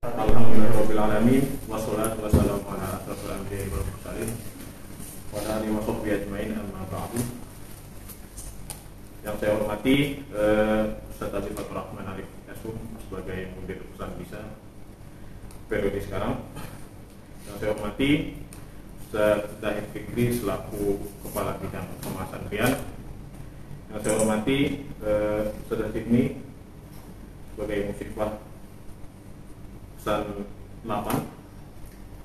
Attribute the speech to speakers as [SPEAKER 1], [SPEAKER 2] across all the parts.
[SPEAKER 1] Alhamdulillahirabbil alamin wassalatu wassalamu ala asyrofil anbiya'i wal mursalin wa ala alihi wa sahbihi ajmain amma ba'du. Yang saya hormati Ustaz Fathur Rahman Arif Yasum sebagai Mudir Pusat Bisa periode sekarang. Yang saya hormati Ustaz Zahid Fikri selaku Kepala Bidang Pemasaran Rian. Yang saya hormati Ustaz Sidni sebagai musyikwah Pesan 8.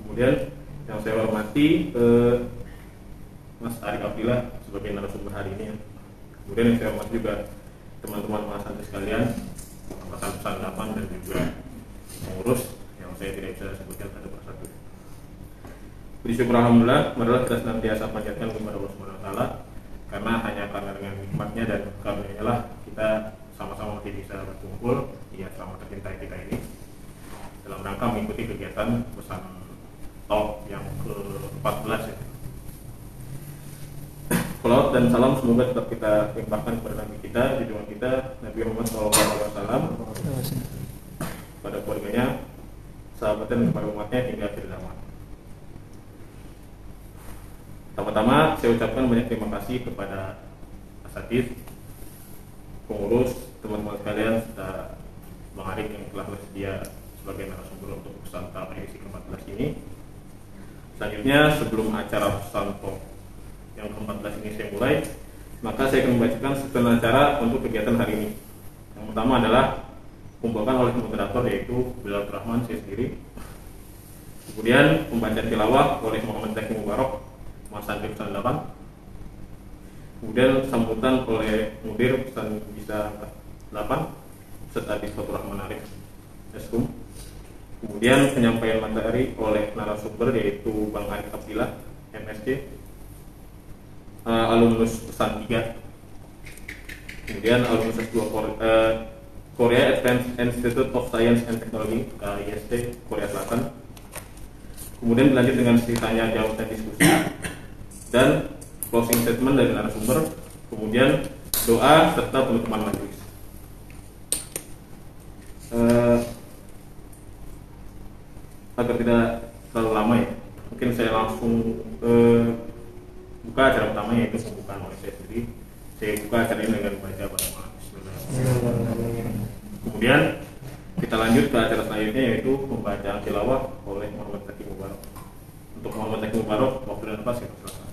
[SPEAKER 1] Kemudian yang saya hormati Mas Arif Abdillah sebagai narasumber hari ini ya. Kemudian yang saya hormati juga teman-teman mahasiswa sekalian angkatan Pesan 8 dan juga pengurus yang saya tidak bisa sebutkan satu persatu. Puji syukur alhamdulillah, marilah kita senantiasa panjatkan kepada Allah Subhanahu wa taala, karena hanya karena dengan nikmatnya dan karunia-Nya lah kita sama-sama masih bisa berkumpul di asrama tercinta kita ini dalam rangka mengikuti kegiatan pesan talk yang ke-14 ya. Salawat dan salam semoga tetap kita limpahkan kepada Nabi kita, junjungan kita Nabi Muhammad SAW, pada keluarganya, sahabatnya dan kepada umatnya hingga akhir zaman. Pertama-tama saya ucapkan banyak terima kasih kepada asatidz, pengurus, teman-teman sekalian serta Bang Arif yang telah bersedia sebagai narasumber untuk pesan talk edisi ke-14 ini. Selanjutnya, sebelum acara pesan talk yang ke-14 ini saya mulai, maka saya akan membacakan setelah acara untuk kegiatan hari ini. Yang pertama adalah pembukaan oleh moderator yaitu Bilal Rahman saya sendiri. Kemudian pembacaan tilawah oleh Muhammad Zaki Mubarak, Mas Santri pesan 8. Kemudian sambutan oleh Mudir pesan Bisa 8 serta Fathur Rahman Arif Yasum. Kemudian penyampaian materi oleh narasumber yaitu Bang Arif Abdillah MSc, alumnus pesan 3. Kemudian alumnus S2 Korea Advanced Institute of Science and Technology IST Korea Selatan. Kemudian dilanjut dengan sesi tanya jawab dan diskusi dan closing statement dari narasumber. Kemudian doa serta penutupan majelis. Agar tidak terlalu lama ya, mungkin saya langsung buka acara pertama yaitu pembukaan oleh saya sendiri. Saya buka acara ini dengan baca basmalah Bismillahirrahmanirrahim. Kemudian kita lanjut ke acara selanjutnya yaitu pembacaan tilawah oleh Muhammad Zaki Mubarak. Untuk Muhammad Zaki Mubarak, waktu dan tempat saya persilakan.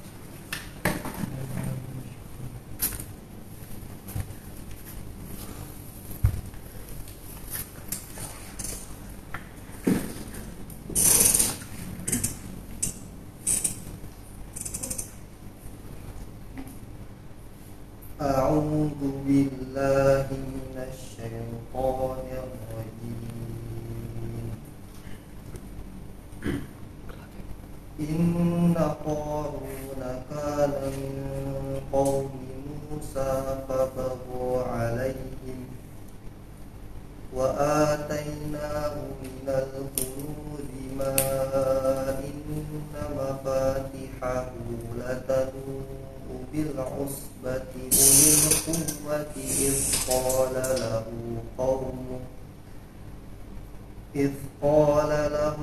[SPEAKER 2] A'udzu billahi minasyaitonir rajim. Inna Qaruna kana min qaumi Musa fabagha 'alaihim wa atainahu minal kunuzi ma inna mafatihahu latanu bil usbati ulil quwwati إذ قال له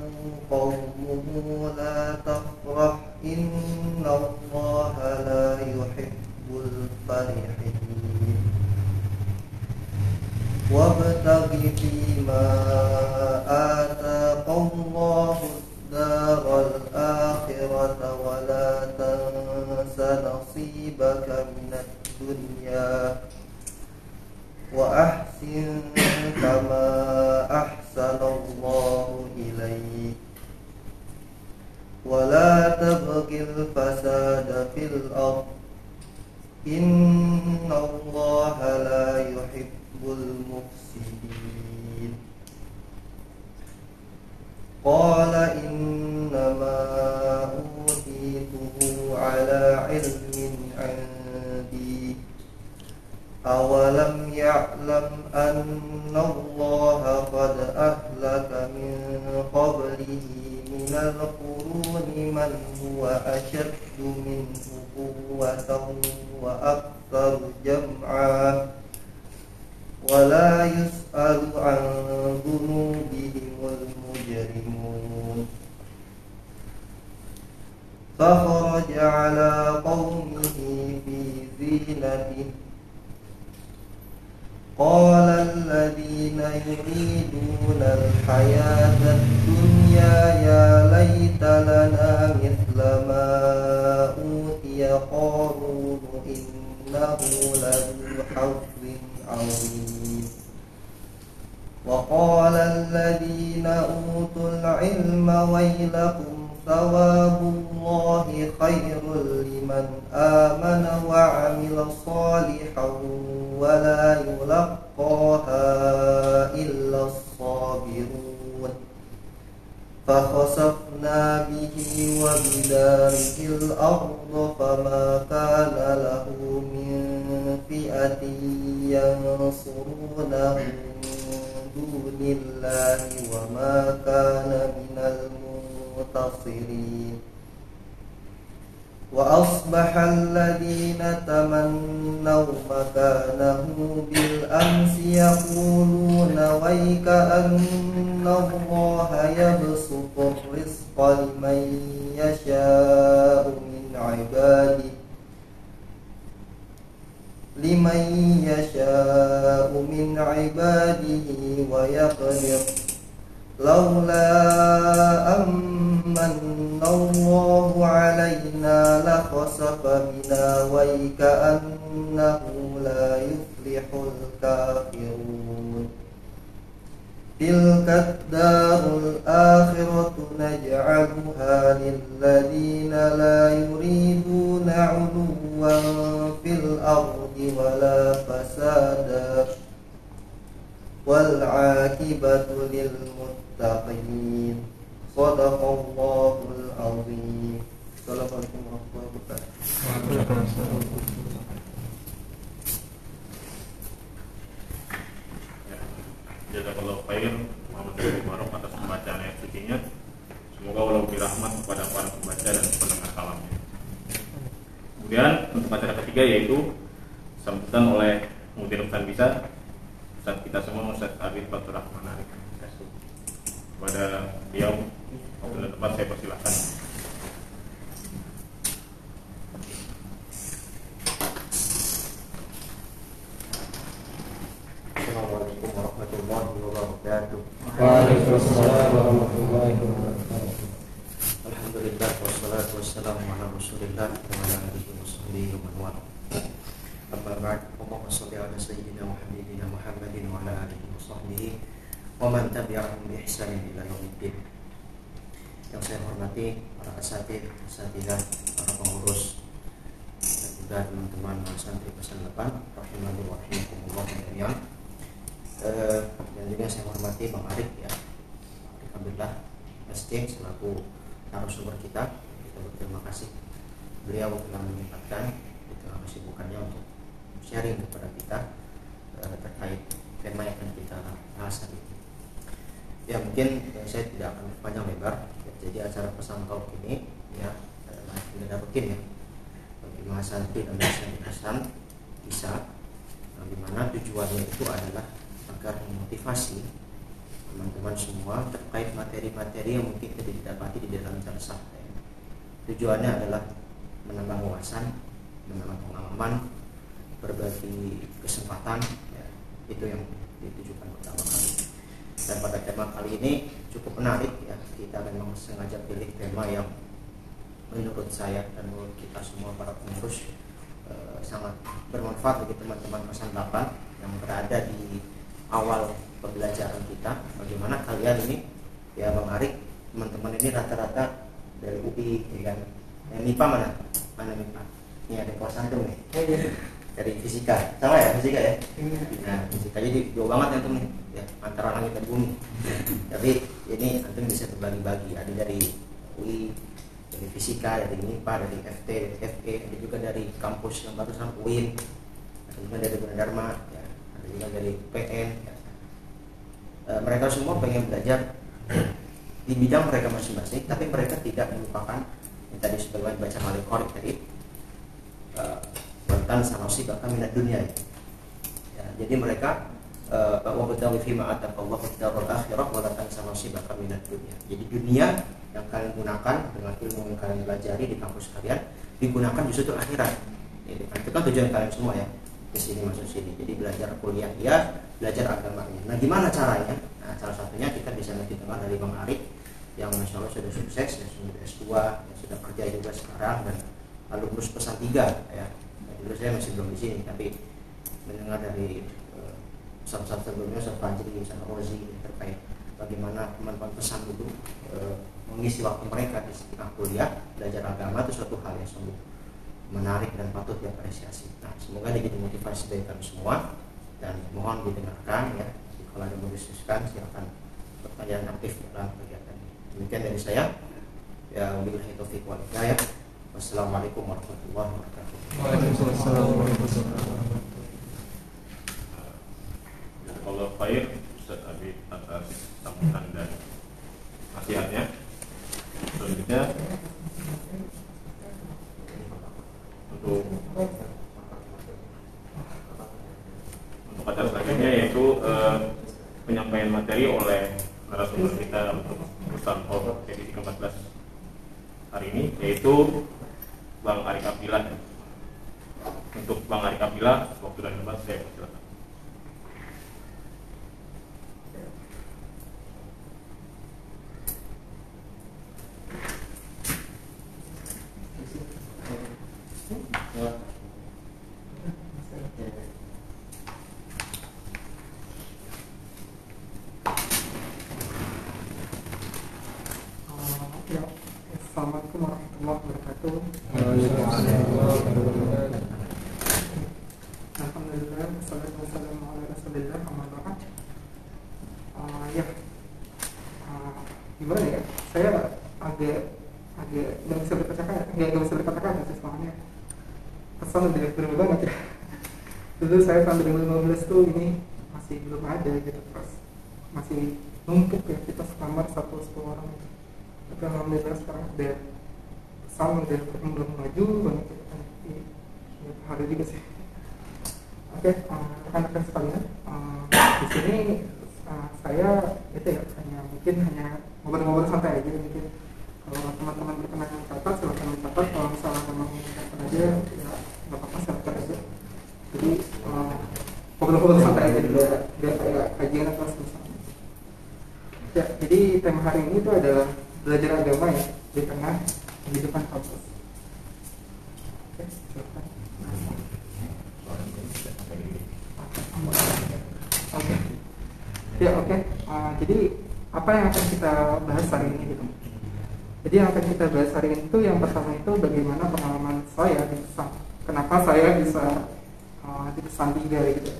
[SPEAKER 2] قومه لا تفرح إن الله لا يحب الفرحين وابتغ فيما آتاك الله الدار الآخرة ولا تنس نصيبك من الدنيا وأحسن كما أحسن الله إليك ولا تبغ الفساد في الأرض إن الله لا يحب المفسدين قال إنما أوتيته على علم عندي أولم يعلم أن الله قد أهلك من قبله من القرون من هو أشد منه قوة وأكثر جمعا ولا يسأل عن ذنوبهم المجرمون فخرج على قومه في زينته قال الذين يريدون الحياة الدنيا يا ليت لنا مثل ما أوتي قارون إنه لذو حظ عظيم وقال الذين أوتوا العلم ويلكم ثواب الله خير لمن آمن وعمل صالحا ولا يلقاها إلا الصابرون فخسفنا به وبداره الأرض فما كان له من فئة ينصرونه من دون الله وما كان من المنتصرين وأصبح الذين تمنوا مكانه بالأمس يقولون ويك أن الله يبسط الرزق لمن يشاء من عباده ويقدر لولا أمن الله علينا لخسف بنا ويكأنه لا يفلح الكافرون تلك الدار الآخرة نجعلها للذين لا يريدون علوا في الأرض ولا فسادا والعاقبة للمتقين صدق الله العظيم. Assalamualaikum warahmatullahi wabarakatuh.
[SPEAKER 1] Jazakallahu khair Muhammad Syarif Maruf atas pembacaan ayat sucinya. Semoga Allah beri rahmat kepada para pembaca dan pendengar kalamnya. Kemudian untuk acara ketiga yaitu sambutan oleh Mudir Ustaz Bisa, Ustaz kita semua, Ustaz Arif Fatur Rahman Arif. Kepada beliau dan tempat saya persilahkan.
[SPEAKER 3] Assalamualaikum warahmatullahi wabarakatuh.
[SPEAKER 4] Waalaikumsalam warahmatullahi wabarakatuh.
[SPEAKER 3] Alhamdulillah wassalatu wassalamu ala Rasulillah wa ala alihi washabbihi wa man wala. Amma ba'd. Allahumma shalli ala sayyidina Muhammadin Muhammadin wa ala alihi washabbihi wa man tabi'ahum bi ihsanin ila yaumiddin. Yang saya hormati para asatidz, asatidzah, para pengurus dan juga teman-teman santri pesan 8 rahimani wa rahimakumullah jami'an. Dan juga saya hormati Bang Arif ya, alhamdulillah ST selaku narasumber kita berterima kasih beliau telah menyempatkan di tengah kesibukannya untuk sharing kepada kita terkait tema yang akan kita bahas hari ini. Ya mungkin saya tidak akan panjang lebar ya, jadi acara pesan talk ini ya adalah agenda rutin ya bagi mahasiswa dan mahasiswa bisa di mana tujuannya itu adalah agar memotivasi teman-teman semua terkait materi-materi yang mungkin tidak didapati di dalam jalsah. Tujuannya adalah menambah wawasan, menambah pengalaman, berbagi kesempatan, ya, itu yang ditujukan pertama kali. Dan pada tema kali ini cukup menarik ya, kita memang sengaja pilih tema yang menurut saya dan menurut kita semua para pengurus sangat bermanfaat bagi teman-teman pesan 8 yang berada di awal pembelajaran kita. Bagaimana kalian ini ya Bang Arik, teman-teman ini rata-rata dari UI ya kan. Yang MIPA mana MIPA? Ini ada kelas antum nih. Dari fisika. Sama ya fisika ya? Nah, fisika jadi jauh banget antum nih ya, antara langit dan bumi. Tapi ini antum bisa berbagi-bagi, ada dari UI, dari fisika, dari MIPA, dari FT, dari FE, ada juga dari kampus yang barusan UIN, ada juga dari Gunadarma ya, ada juga dari PN ya. Mereka semua pengen belajar di bidang mereka masing-masing, tapi mereka tidak melupakan yang tadi sebelumnya baca Malik Qorik tadi Waltan Sanosi bahkan minat dunia ya. Jadi mereka wabtaghi fima ataka Allahu ad-daral akhirah wa la tansa nasibaka minad dunya. Jadi dunia yang kalian gunakan dengan ilmu yang kalian pelajari di kampus kalian digunakan justru untuk akhirat. Jadi itu kan tujuan kalian semua ya ke sini masuk sini. Jadi belajar kuliah ya, belajar agamanya. Nah, gimana caranya? Nah, salah satunya kita bisa nanti dengar dari Bang Arif yang masya Allah sudah sukses, yang sudah S2, yang sudah kerja juga sekarang dan alumnus pesan 3 ya. Nah, dulu saya masih belum di sini, tapi mendengar dari pesan-pesan sebelumnya Ustaz Fajri, Ustaz Rozi terkait bagaimana teman-teman pesan itu mengisi waktu mereka di tengah kuliah belajar agama itu suatu hal yang sungguh menarik dan patut diapresiasi. Nah, semoga ini jadi motivasi dari kami semua dan mohon didengarkan ya. Kalau ada mau diskusikan silakan pertanyaan aktif dalam kegiatan ini. Demikian dari saya. Ya, wabillahi taufiq wal hidayah. Wassalamualaikum warahmatullahi wabarakatuh.
[SPEAKER 4] Waalaikumsalam warahmatullahi wabarakatuh.
[SPEAKER 1] Jazakallah khair Ustaz Abi atas sambutan dan nasihatnya. Selanjutnya untuk acara selanjutnya yaitu penyampaian materi oleh narasumber kita untuk Ustaz edisi ke-14 hari ini, yaitu Bang Arik Abdillah. Untuk Bang Arik Abdillah, waktu dan tempat saya persilakan.
[SPEAKER 5] Assalamualaikum warahmatullahi wabarakatuh. Alhamdulillah, wassalatu wassalamu ala rasulillah, amma ba'd. Gimana ya? Saya agak nggak bisa berkata-kata sih soalnya pesan udah berubah banget ya. Dulu saya tahun 2015 tuh ini masih belum ada gitu, terus masih numpuk ya, kita sekamar 10 orang gitu. Tapi alhamdulillah sekarang udah pesan udah belum maju banget kita di hari juga sih. Oke, rekan-rekan sekalian, di sini saya itu ya hanya ngobrol-ngobrol santai aja mungkin. Kalau teman-teman berkenan mencatat silakan mencatat, kalau misalnya memang mencatat aja ya nggak apa-apa, silakan aja. Jadi ngobrol-ngobrol santai aja dulu, biar kayak kajian atau misalnya. Ya, jadi tema hari ini itu adalah belajar agama ya di tengah kehidupan kampus. Oke, silakan. Oke. Ya, oke. Jadi apa yang akan kita bahas hari ini gitu? Jadi yang akan kita bahas hari ini itu yang pertama itu bagaimana pengalaman saya di pesan. Kenapa saya bisa di pesan 3 gitu.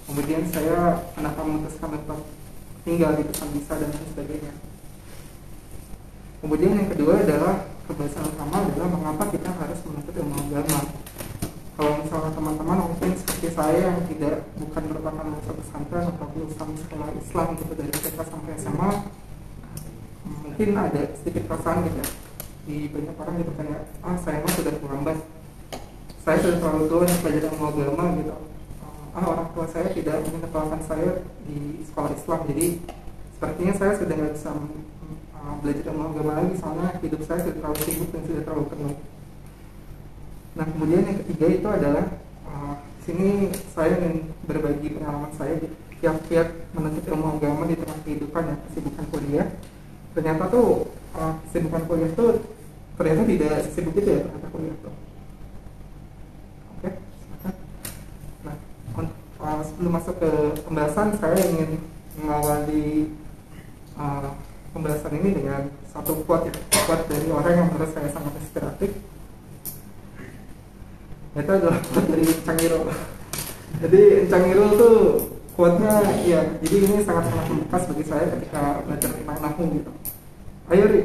[SPEAKER 5] Kemudian saya kenapa memutuskan untuk tinggal di pesan bisa dan lain sebagainya. Kemudian yang kedua adalah pembahasan utama adalah mengapa kita harus menuntut ilmu agama. Kalau misalnya teman-teman mungkin seperti saya yang bukan merupakan lulusan pesantren atau lulusan sekolah Islam gitu dari TK sampai SMA, mungkin ada sedikit perasaan gitu di banyak orang gitu kayak saya mah sudah terlambat, saya sudah terlalu tua untuk belajar ilmu agama gitu. Orang tua saya tidak menyekolahkan saya di sekolah Islam, jadi sepertinya saya sudah nggak bisa belajar ilmu agama lagi, soalnya hidup saya sudah terlalu sibuk dan sudah terlalu penuh. Nah, kemudian yang ketiga itu adalah sini saya ingin berbagi pengalaman saya di tiap-tiap menuntut ilmu agama di tengah kehidupan ya, kesibukan kuliah. Ternyata tuh kesibukan kuliah tuh ternyata tidak sesibuk itu ya ternyata kuliah tuh. Oke, silakan. Nah, sebelum masuk ke pembahasan, saya ingin mengawali pembahasan ini dengan satu quote dari orang yang menurut saya sangat inspiratif. Itu adalah quote dari Cangiro. Jadi Cangiro tuh quote-nya ya, jadi ini sangat-sangat membekas bagi saya ketika belajar tentang nahwu gitu. Ayo Ri,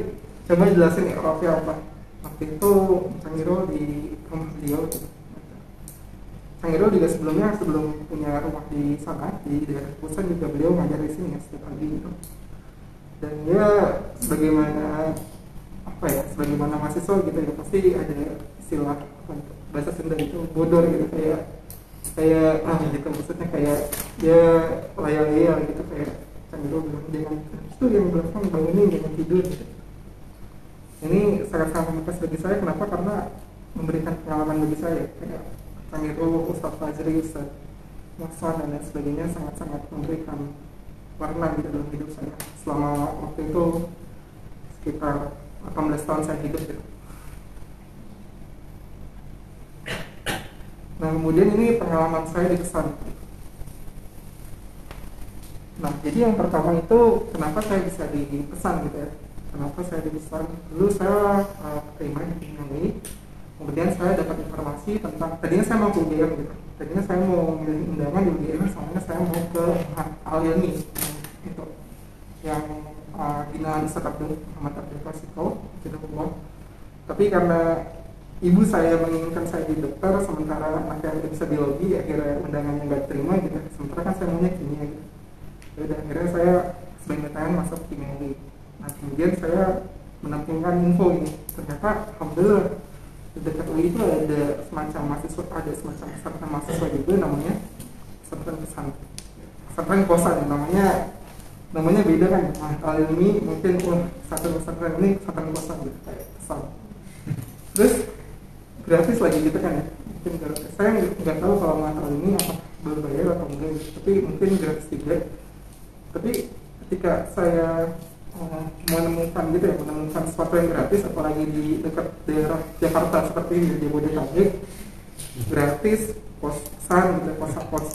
[SPEAKER 5] coba jelasin i'rabnya apa. Waktu itu Cangiro di rumah beliau gitu. Cangiro juga sebelum punya rumah di sana di daerah Busan juga beliau ngajar di sini ya setiap pagi gitu. Dan dia sebagaimana mahasiswa gitu ya, pasti ada istilah bahasa Sunda itu bodor gitu, kayak saya gitu, maksudnya kayak dia layal-layal gitu, kayak Candro bilang jangan itu yang belakang bangunin, jangan tidur gitu. Ini sangat-sangat membekas bagi saya. Kenapa? Karena memberikan pengalaman bagi saya, kayak Candro, Ustadz Fajri, Ustadz Mohsan dan lain sebagainya sangat-sangat memberikan warna gitu dalam hidup saya selama waktu itu sekitar 18 tahun saya hidup gitu. Nah kemudian ini pengalaman saya di pesan. Nah jadi yang pertama itu kenapa saya bisa dipesan gitu ya, kenapa saya dipesan. Dulu saya terima di ini, kemudian saya dapat informasi tentang, tadinya saya mau ke UGM gitu, tadinya saya mau milih undangan di UGM, soalnya saya mau ke Al-Ilmi itu yang binaan Ustadz Muhammad Abdul Fasiko gitu. Tapi karena ibu saya menginginkan saya di dokter, sementara anaknya tidak bisa biologi, akhirnya undangannya nggak terima gitu. Sementara kan saya maunya kimia gitu. Jadi akhirnya saya sebagai PTN masuk kimia. Nah kemudian saya menampilkan info ini, ternyata alhamdulillah di dekat UI itu ada semacam mahasiswa, ada semacam pesantren mahasiswa juga namanya pesantren kosan, namanya beda kan. Nah kali ini mungkin pesantren ini pesantren kosan gitu, kayak pesan. Terus gratis lagi gitu kan ya, mungkin gratis. Saya nggak tahu kalau nggak ini apa berbayar atau enggak, tapi mungkin gratis juga. Tapi ketika saya menemukan gitu ya, menemukan sesuatu yang gratis, apalagi di dekat daerah Jakarta seperti ini, di Jabodetabek, gratis kosan gitu,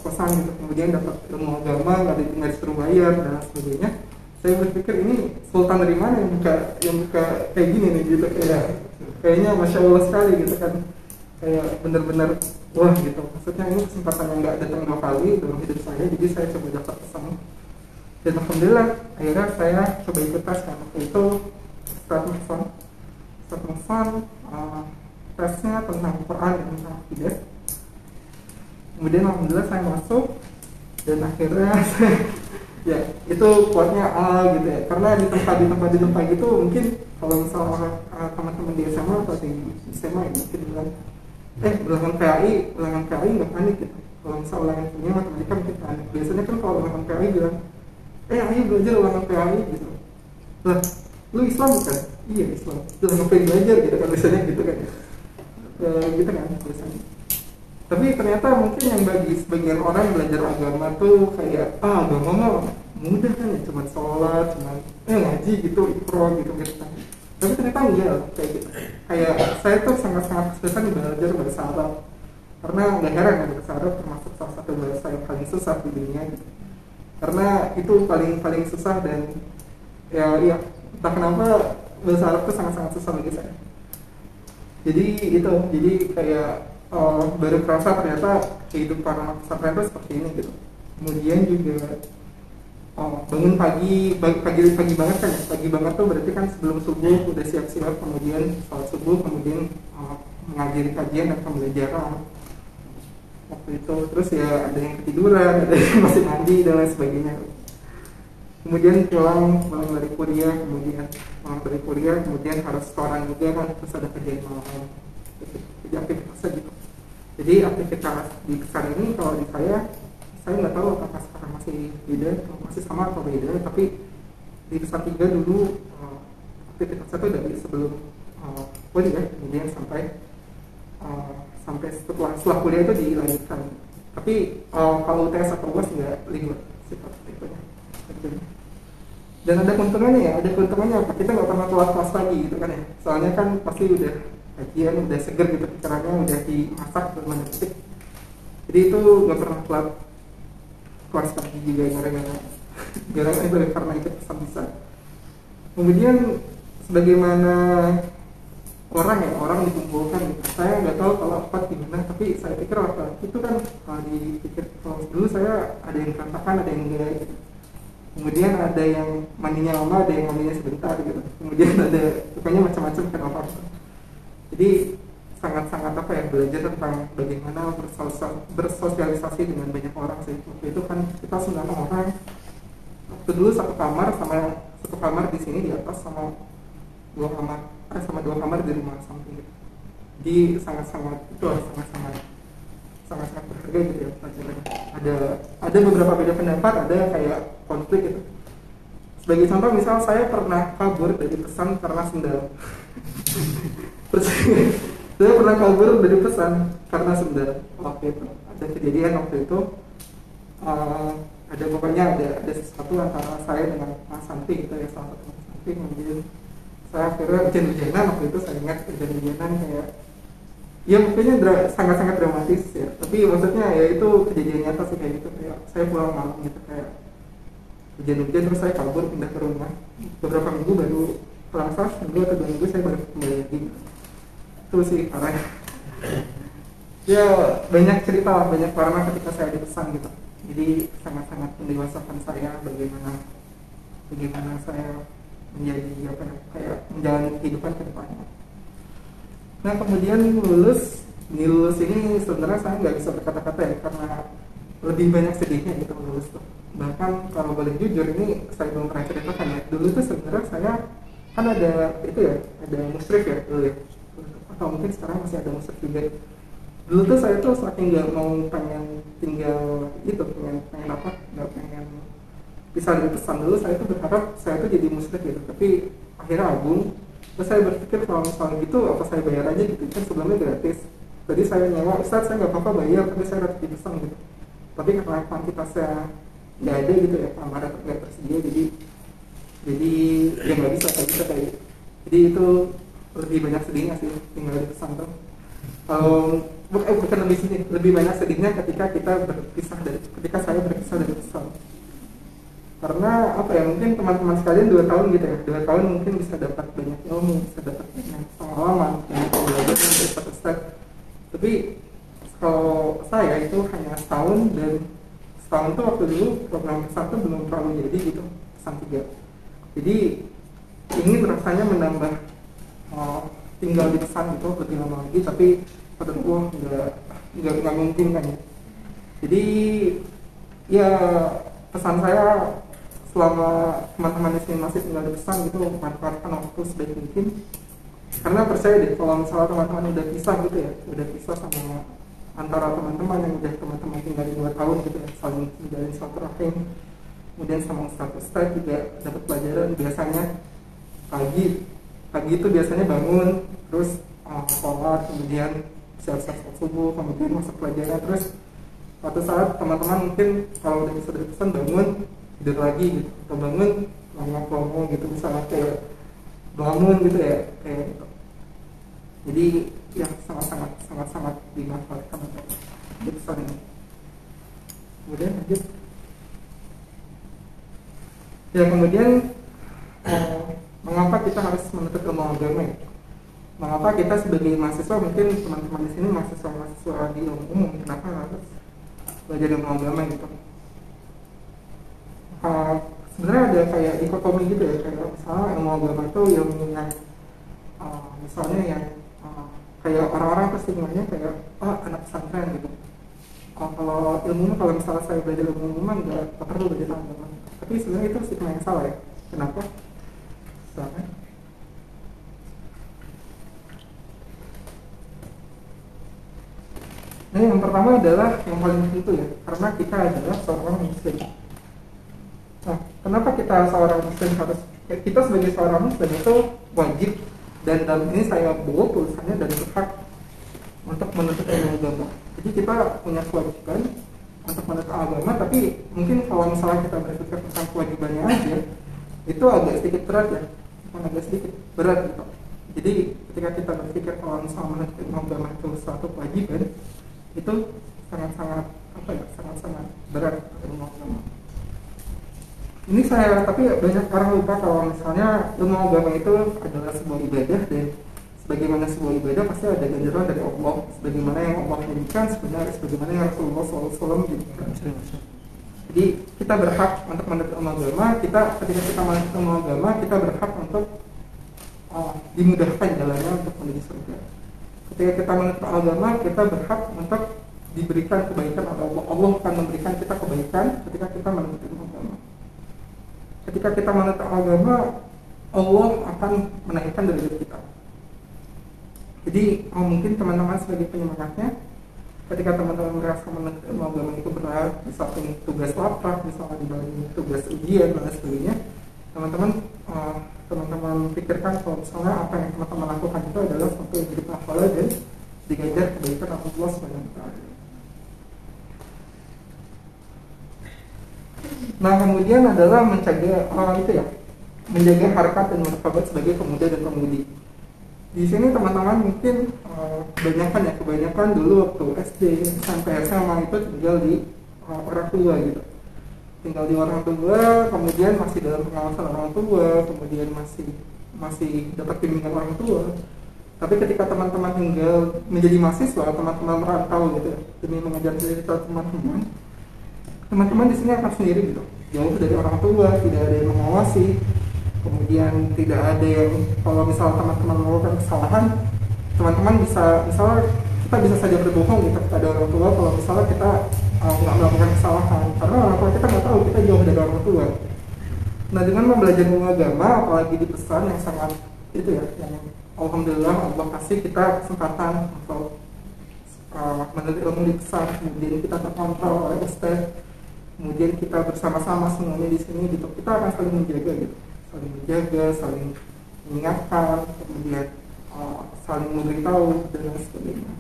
[SPEAKER 5] kosan gitu, kemudian dapat ilmu agama, nggak disuruh bayar dan sebagainya. Saya berpikir ini sultan dari mana yang buka kayak gini nih gitu, kayaknya masya Allah sekali gitu kan, kayak bener-bener wah gitu. Maksudnya ini kesempatan yang nggak datang 2 kali dalam hidup saya, jadi saya coba daftar ke sana. Dan alhamdulillah akhirnya saya coba ikut tes kan. Waktu itu Ustadz Mohsan tesnya tentang Quran dan tentang akidah. Kemudian alhamdulillah saya masuk dan akhirnya ya itu kuatnya A gitu ya, karena di tempat gitu mungkin kalau misalnya teman-teman di SMA atau di SMA ya, mungkin bilang ulangan PAI nggak panik gitu. Kalau misalnya ulangan kimia matematika mungkin panik. Biasanya kan kalau ulangan PAI bilang ayo belajar ulangan PAI gitu. Lah lu Islam bukan? Iya Islam, lu ngapain belajar gitu kan, biasanya gitu kan gitu kan biasanya. Tapi ternyata mungkin yang bagi sebagian orang belajar agama tuh kayak agama mah mudah kan ya, cuma sholat, cuma ngaji gitu, ikro gitu kan. Tapi ternyata enggak kayak gitu. Kayak saya tuh sangat-sangat kesulitan belajar bahasa Arab, karena nggak heran ya, bahasa Arab termasuk salah satu bahasa yang paling susah di dunia gitu. Karena itu paling susah dan ya entah kenapa bahasa Arab tuh sangat-sangat susah bagi saya. Jadi kayak baru kerasa ternyata kehidupan anak pesantren itu seperti ini gitu. Kemudian juga bangun pagi banget kan ya. Pagi banget tuh berarti kan sebelum subuh udah siap-siap, kemudian sholat subuh, kemudian menghadiri kajian dan pembelajaran waktu itu. Terus ya ada yang ketiduran, ada yang masih mandi dan lain sebagainya. Kemudian pulang dari kuliah, kemudian harus setoran juga kan, terus ada kerjaan malam, jadi aktivitasnya gitu. Jadi aktivitas di besar ini kalau di saya nggak tahu apakah sekarang masih beda atau masih sama atau beda, tapi di besar 3 dulu aktivitasnya itu dari sebelum kuliah, kemudian sampai setelah kuliah itu dilanjutkan. Tapi kalau UTS atau UAS nggak libur seperti itu. Dan ada keuntungannya apa? Kita nggak pernah telat kelas pagi gitu kan ya. Soalnya kan pasti udah kajian, udah seger gitu pikirannya, udah dimasak dalam detik. Jadi itu nggak pernah telat kelas pagi juga jarang itu karena itu bisa. Kemudian sebagaimana orang dikumpulkan gitu. Saya nggak tahu kalau apa gimana, tapi saya pikir apa itu kan kalau dulu saya ada yang berantakan, ada yang enggak gitu. Kemudian ada yang mandinya lama, ada yang mandinya sebentar gitu. Kemudian ada pokoknya macam-macam kan orang. Jadi sangat-sangat belajar tentang bagaimana bersosialisasi dengan banyak orang sih. Waktu itu kan kita 9 orang. Waktu dulu satu kamar di sini di atas sama 2 kamar di rumah samping gitu. Jadi sangat-sangat sangat-sangat berharga gitu ya pelajarannya. Ada beberapa beda pendapat, ada kayak konflik gitu. Sebagai contoh, misal saya pernah kabur dari pesan karena sendal. Saya pernah kabur dari pesan karena sendal waktu itu. Ada kejadian waktu itu, ada pokoknya ada sesuatu antara saya dengan Mas Santi gitu ya, salah satu Mas Santi. Kemudian saya akhirnya hujan-hujanan waktu itu, saya ingat hujan-hujanan kayak ya mungkinnya sangat-sangat dramatis ya, tapi maksudnya ya itu kejadian nyata sih kayak gitu. Kayak saya pulang malam gitu, kayak hujan-hujan, terus saya kabur pindah ke rumah. Beberapa minggu baru terasa, minggu atau 2 minggu saya baru kembali lagi. Itu sih parah. Ya banyak cerita, banyak warna ketika saya dipesan gitu. Jadi sangat-sangat mendewasakan saya bagaimana saya menjadi kayak menjalani kehidupan ke depannya. Nah kemudian lulus ini sebenarnya saya nggak bisa berkata-kata ya, karena lebih banyak sedihnya gitu lulus tuh. Bahkan kalau boleh jujur, ini saya belum pernah ceritakan ya, dulu tuh sebenarnya saya kan ada itu ya, ada musyrif ya dulu ya, atau mungkin sekarang masih ada musyrif juga. Dulu tuh saya tuh saking nggak mau pengen tinggal itu, pengen apa, nggak pengen bisa dari pesan, dulu saya tuh berharap saya tuh jadi musyrif gitu, tapi akhirnya agung. Terus saya berpikir kalau misalnya gitu apa saya bayar aja gitu, kan sebelumnya gratis. Jadi saya nyewa, Ustaz saya nggak apa-apa bayar, tapi saya harus dipesan gitu. Tapi karena kuantitasnya nggak ada gitu ya, kamar nggak tersedia, jadi ya nggak bisa kayak. Jadi itu lebih banyak sedihnya sih tinggal di pesan tuh. Bukan lebih sedih, lebih banyak sedihnya ketika saya berpisah dari pesan. Karena apa ya, mungkin teman-teman sekalian 2 tahun gitu ya, 2 tahun mungkin bisa dapat banyak ilmu, bisa dapat banyak pengalaman, banyak belajar dari satu step. Tapi kalau saya itu hanya setahun, dan setahun tuh waktu dulu program pesan tuh belum terlalu jadi gitu, pesan 3. Jadi ingin rasanya menambah tinggal di pesan itu lebih lama lagi, tapi pada nggak mungkin kan ya. Jadi ya pesan saya selama teman-teman di sini masih tinggal di pesan gitu, manfaatkan waktu sebaik mungkin. Karena percaya deh, kalau misalnya teman-teman udah pisah gitu ya, udah pisah sama antara teman-teman yang udah teman-teman tinggal di 2 tahun gitu ya, saling menjalin silaturahim, kemudian sama ustaz juga dapat pelajaran. Biasanya pagi itu biasanya bangun, terus sholat, kemudian siap-siap subuh, kemudian masuk pelajaran. Terus suatu saat teman-teman mungkin kalau udah bisa dari pesan bangun tidur lagi gitu, atau bangun ngomong gitu, misalnya kayak bangun gitu ya, kayak gitu. Jadi ya sangat dimanfaatkan untuk di pesan ini. Kemudian lanjut ya, kemudian mengapa kita harus menuntut ilmu agama ya? Mengapa kita sebagai mahasiswa, mungkin teman-teman di sini mahasiswa di ilmu umum, kenapa harus belajar ilmu agama gitu? Sebenarnya ada kayak dikotomi gitu ya, kayak misalnya ilmu agama itu ilmu yang misalnya yang kayak orang-orang pasti ngomongnya kayak anak pesantren gitu. Kalau ilmu, kalau misalnya saya belajar ilmu umum nggak perlu belajar agama. Tapi sebenarnya itu stigma yang salah ya. Kenapa? Soalnya nah, yang pertama adalah yang paling penting itu ya, karena kita adalah seorang muslim. Nah, kenapa kita seorang muslim kita sebagai seorang muslim itu wajib, dan dalam ini saya bawa tulisannya dari berhak untuk menuntut ilmu agama. Jadi kita punya kewajiban untuk menuntut agama, tapi mungkin kalau misalnya kita berpikir tentang kewajibannya aja, itu agak sedikit berat ya, agak sedikit berat gitu. Jadi ketika kita berpikir kalau misalnya menuntut ilmu agama itu suatu kewajiban, itu sangat-sangat berat ilmu agama. Ini tapi banyak orang lupa kalau misalnya ilmu agama itu adalah sebuah ibadah, dan sebagaimana sebuah ibadah pasti ada ganjaran dari Allah, sebagaimana yang Allah janjikan, sebagaimana yang Rasulullah SAW janjikan. Jadi kita berhak untuk menuntut ilmu agama. Ketika kita menuntut ilmu agama, kita berhak untuk dimudahkan jalannya untuk menuju surga. Ketika kita menuntut agama, kita berhak untuk diberikan kebaikan oleh Allah. Allah akan memberikan kita kebaikan ketika kita menuntut ilmu agama. Ketika kita menuntut agama, Allah akan menaikkan derajat kita. Jadi mungkin teman-teman sebagai penyemangatnya, ketika teman-teman merasa menuntut ilmu agama itu berat, di samping tugas laprak, misalnya dibanding tugas ujian dan sebagainya, teman-teman pikirkan kalau misalnya apa yang teman-teman lakukan itu adalah satu yang jadi pahala dan diganjar kebaikan Allah Subhanahu wa Ta'ala. Nah, kemudian adalah menjaga harkat dan martabat sebagai pemuda dan pemudi. Di sini teman-teman mungkin kebanyakan dulu waktu SD sampai SMA itu tinggal di orang tua gitu. Tinggal di orang tua, kemudian masih dalam pengawasan orang tua, kemudian masih dapat bimbingan orang tua. Tapi ketika teman-teman tinggal menjadi mahasiswa, teman-teman merantau gitu demi mengajar cerita teman-teman di sini akan sendiri gitu, jauh dari orang tua, tidak ada yang mengawasi, kemudian tidak ada yang, kalau misal teman-teman melakukan kesalahan, teman-teman misalnya kita bisa saja berbohong gitu kepada orang tua kalau misalnya kita nggak melakukan kesalahan, karena orang tua kita nggak tahu kita jauh dari orang tua. Nah, dengan belajar ilmu agama, apalagi di pesan yang sangat itu ya, yang alhamdulillah Allah kasih kita kesempatan untuk menuntut ilmu di pesan, kemudian kita terkontrol oleh ustaz, kemudian kita bersama-sama semuanya di sini gitu, kita akan saling menjaga, saling mengingatkan, kemudian saling memberitahu dan lain sebagainya.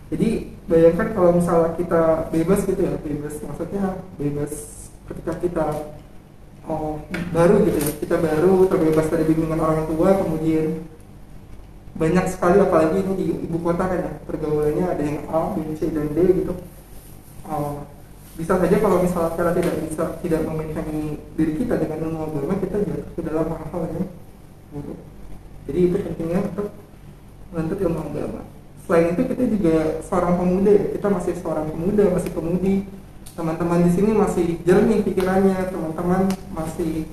[SPEAKER 5] Jadi bayangkan kalau misalnya kita bebas gitu ya, maksudnya bebas ketika kita baru gitu ya, kita baru terbebas dari bimbingan orang tua, kemudian banyak sekali, apalagi ini di ibu kota kan ya, pergaulannya ada yang A, B, C, dan D gitu. Bisa saja kalau misalnya kita tidak membentengi diri kita dengan ilmu agama, kita jatuh ke dalam hal-hal yang buruk. Jadi itu pentingnya untuk menuntut ilmu agama. Selain itu kita juga seorang pemuda ya, kita masih seorang pemuda, masih pemudi. Teman-teman di sini masih jernih pikirannya, teman-teman masih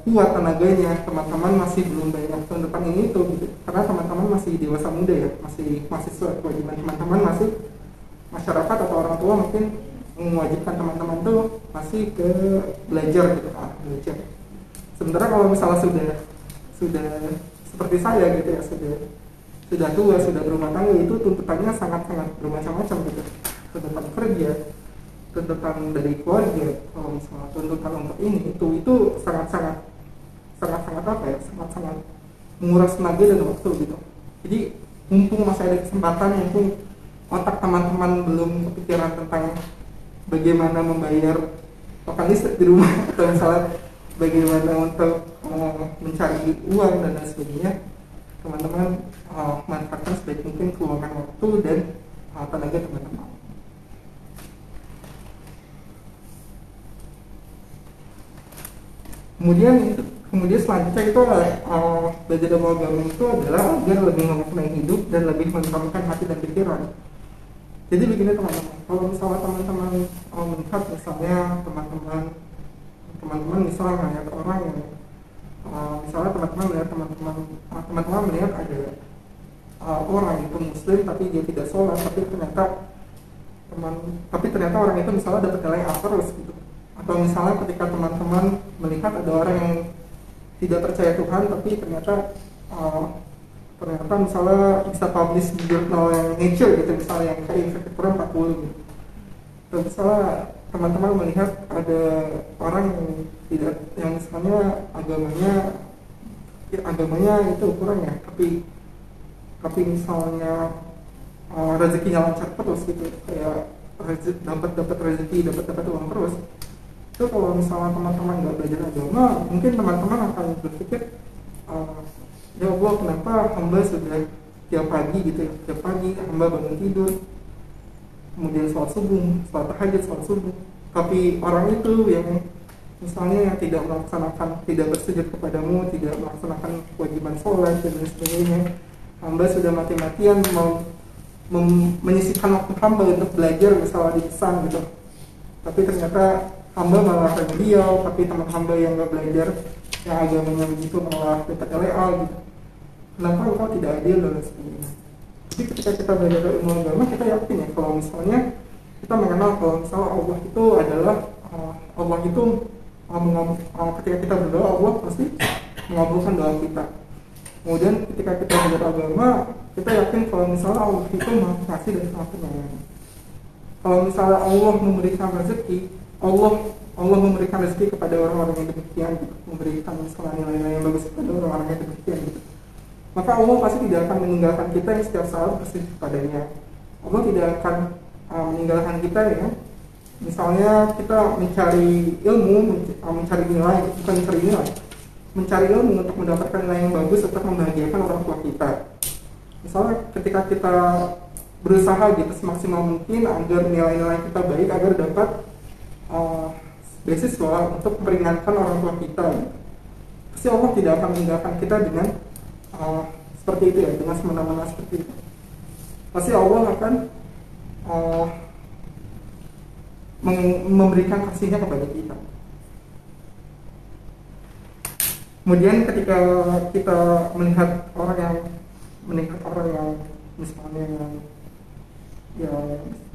[SPEAKER 5] kuat tenaganya, teman-teman masih belum banyak tuntutan ini itu gitu. Karena teman-teman masih dewasa muda ya, masih mahasiswa, kewajiban teman-teman masih masyarakat atau orang tua mungkin mewajibkan teman-teman tuh masih ke belajar gitu kan, belajar. Sementara kalau misalnya sudah seperti saya gitu ya, sudah tua, sudah berumah tangga, itu tuntutannya sangat-sangat bermacam-macam gitu. Tuntutan kerja, tuntutan dari keluarga, kalau misalnya tuntutan untuk ini itu sangat-sangat apa ya, sangat-sangat menguras tenaga dan waktu gitu. Jadi mumpung masih ada kesempatan, mumpung otak teman-teman belum kepikiran tentang bagaimana membayar token listrik di rumah atau misalnya bagaimana untuk mencari uang dan lain sebagainya, teman-teman manfaatkan sebaik mungkin keuangan waktu dan tenaga teman-teman. Kemudian selanjutnya itu belajar ilmu agama itu adalah agar lebih memaknai hidup dan lebih menenangkan hati dan pikiran. Jadi begini teman-teman, kalau misalnya teman-teman melihat misalnya teman-teman misalnya melihat orang yang misalnya teman-teman melihat ada orang itu muslim tapi dia tidak sholat, tapi ternyata orang itu misalnya dapat nilai A terus gitu. Atau misalnya ketika teman-teman melihat ada orang yang tidak percaya Tuhan tapi ternyata misalnya bisa publish di jurnal yang Nature gitu, misalnya yang kayak Infected 40 gitu. Dan misalnya teman-teman melihat ada orang yang misalnya agamanya itu kurang ya, tapi misalnya rezekinya lancar terus gitu, kayak dapat rezeki, dapat uang terus. Itu kalau misalnya teman-teman nggak belajar agama, mungkin teman-teman akan berpikir, ya Allah, kenapa hamba sudah tiap pagi hamba bangun tidur, kemudian sholat subuh, sholat tahajud, sholat subuh, tapi orang itu yang misalnya yang tidak bersujud kepadamu, tidak melaksanakan kewajiban sholat dan sebagainya, hamba sudah mati-matian mau menyisihkan waktu hamba untuk belajar misalnya di pesan gitu, tapi ternyata hamba malah remedial, tapi teman hamba yang nggak belajar, yang agamanya begitu malah dapat LA gitu. Kenapa engkau tidak adil dan sebagainya. Jadi ketika kita belajar ilmu agama, kita yakin ya kalau misalnya kita mengenal kalau misalnya Allah itu adalah ketika kita berdoa, Allah pasti mengabulkan doa kita. Kemudian ketika kita belajar agama, kita yakin kalau misalnya Allah itu maha kasih dan maha penyayang. Kalau misalnya Allah memberikan rezeki, Allah memberikan rezeki kepada orang-orang yang demikian, gitu. Memberikan misalnya nilai-nilai yang bagus kepada orang-orang yang demikian, gitu. Maka Allah pasti tidak akan meninggalkan kita yang setiap saat bersedih kepadanya. Allah tidak akan meninggalkan kita ya. Misalnya kita mencari ilmu, mencari nilai, bukan mencari ilmu untuk mendapatkan nilai yang bagus untuk membahagiakan orang tua kita. Misalnya ketika kita berusaha gitu semaksimal mungkin agar nilai-nilai kita baik, agar dapat beasiswa untuk meringankan orang tua kita, pasti Allah tidak akan meninggalkan kita dengan seperti itu ya, dengan semena-mena seperti itu. Pasti Allah akan memberikan kasihnya kepada kita. Kemudian ketika kita melihat orang yang misalnya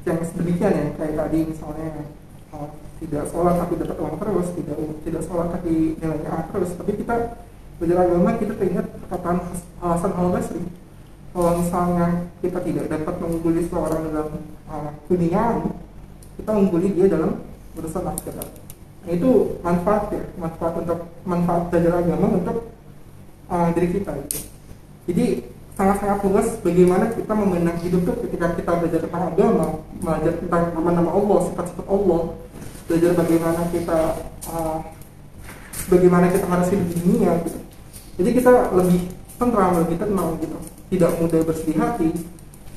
[SPEAKER 5] yang sedemikian ya, kayak tadi misalnya tidak sholat tapi dapat uang terus, tidak sholat tapi nilainya A terus, tapi kita belajar agama, kita teringat perkataan Hasan al-Basri, kalau misalnya kita tidak dapat mengungguli seorang dalam dunia, kita ungguli dia dalam urusan akhirat. Nah, itu manfaat belajar agama untuk diri kita gitu. Jadi sangat-sangat luas bagaimana kita memandang hidup itu ketika kita belajar tentang agama, belajar tentang nama-nama Allah, sifat-sifat Allah, belajar bagaimana kita harus hidup di dunia gitu. Jadi kita lebih tentram, lebih tenang gitu, tidak mudah bersedih hati,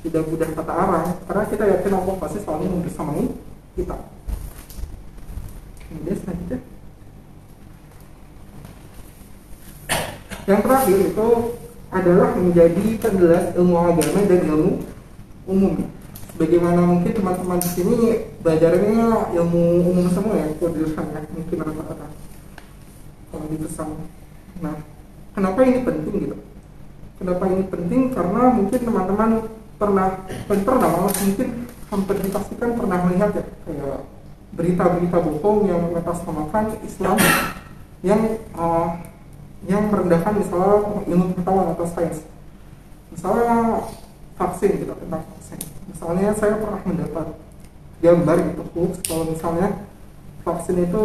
[SPEAKER 5] tidak mudah kata arang, karena kita yakin Allah pasti selalu membersamai kita. Kemudian selanjutnya, yang terakhir itu adalah menjadi penjelas ilmu agama dan ilmu umum. Bagaimana mungkin teman-teman di sini belajarnya ilmu umum semua ya, jurusan ya, mungkin rata-rata kalau dipesan. Nah, kenapa ini penting gitu? Kenapa ini penting? Karena mungkin teman-teman pernah mungkin hampir dipastikan pernah melihat ya, kayak berita-berita bohong yang mengatasnamakan Islam yang merendahkan misalnya ilmu pengetahuan atau sains. Misalnya vaksin gitu, tentang vaksin. Misalnya saya pernah mendapat gambar gitu hoax kalau misalnya vaksin itu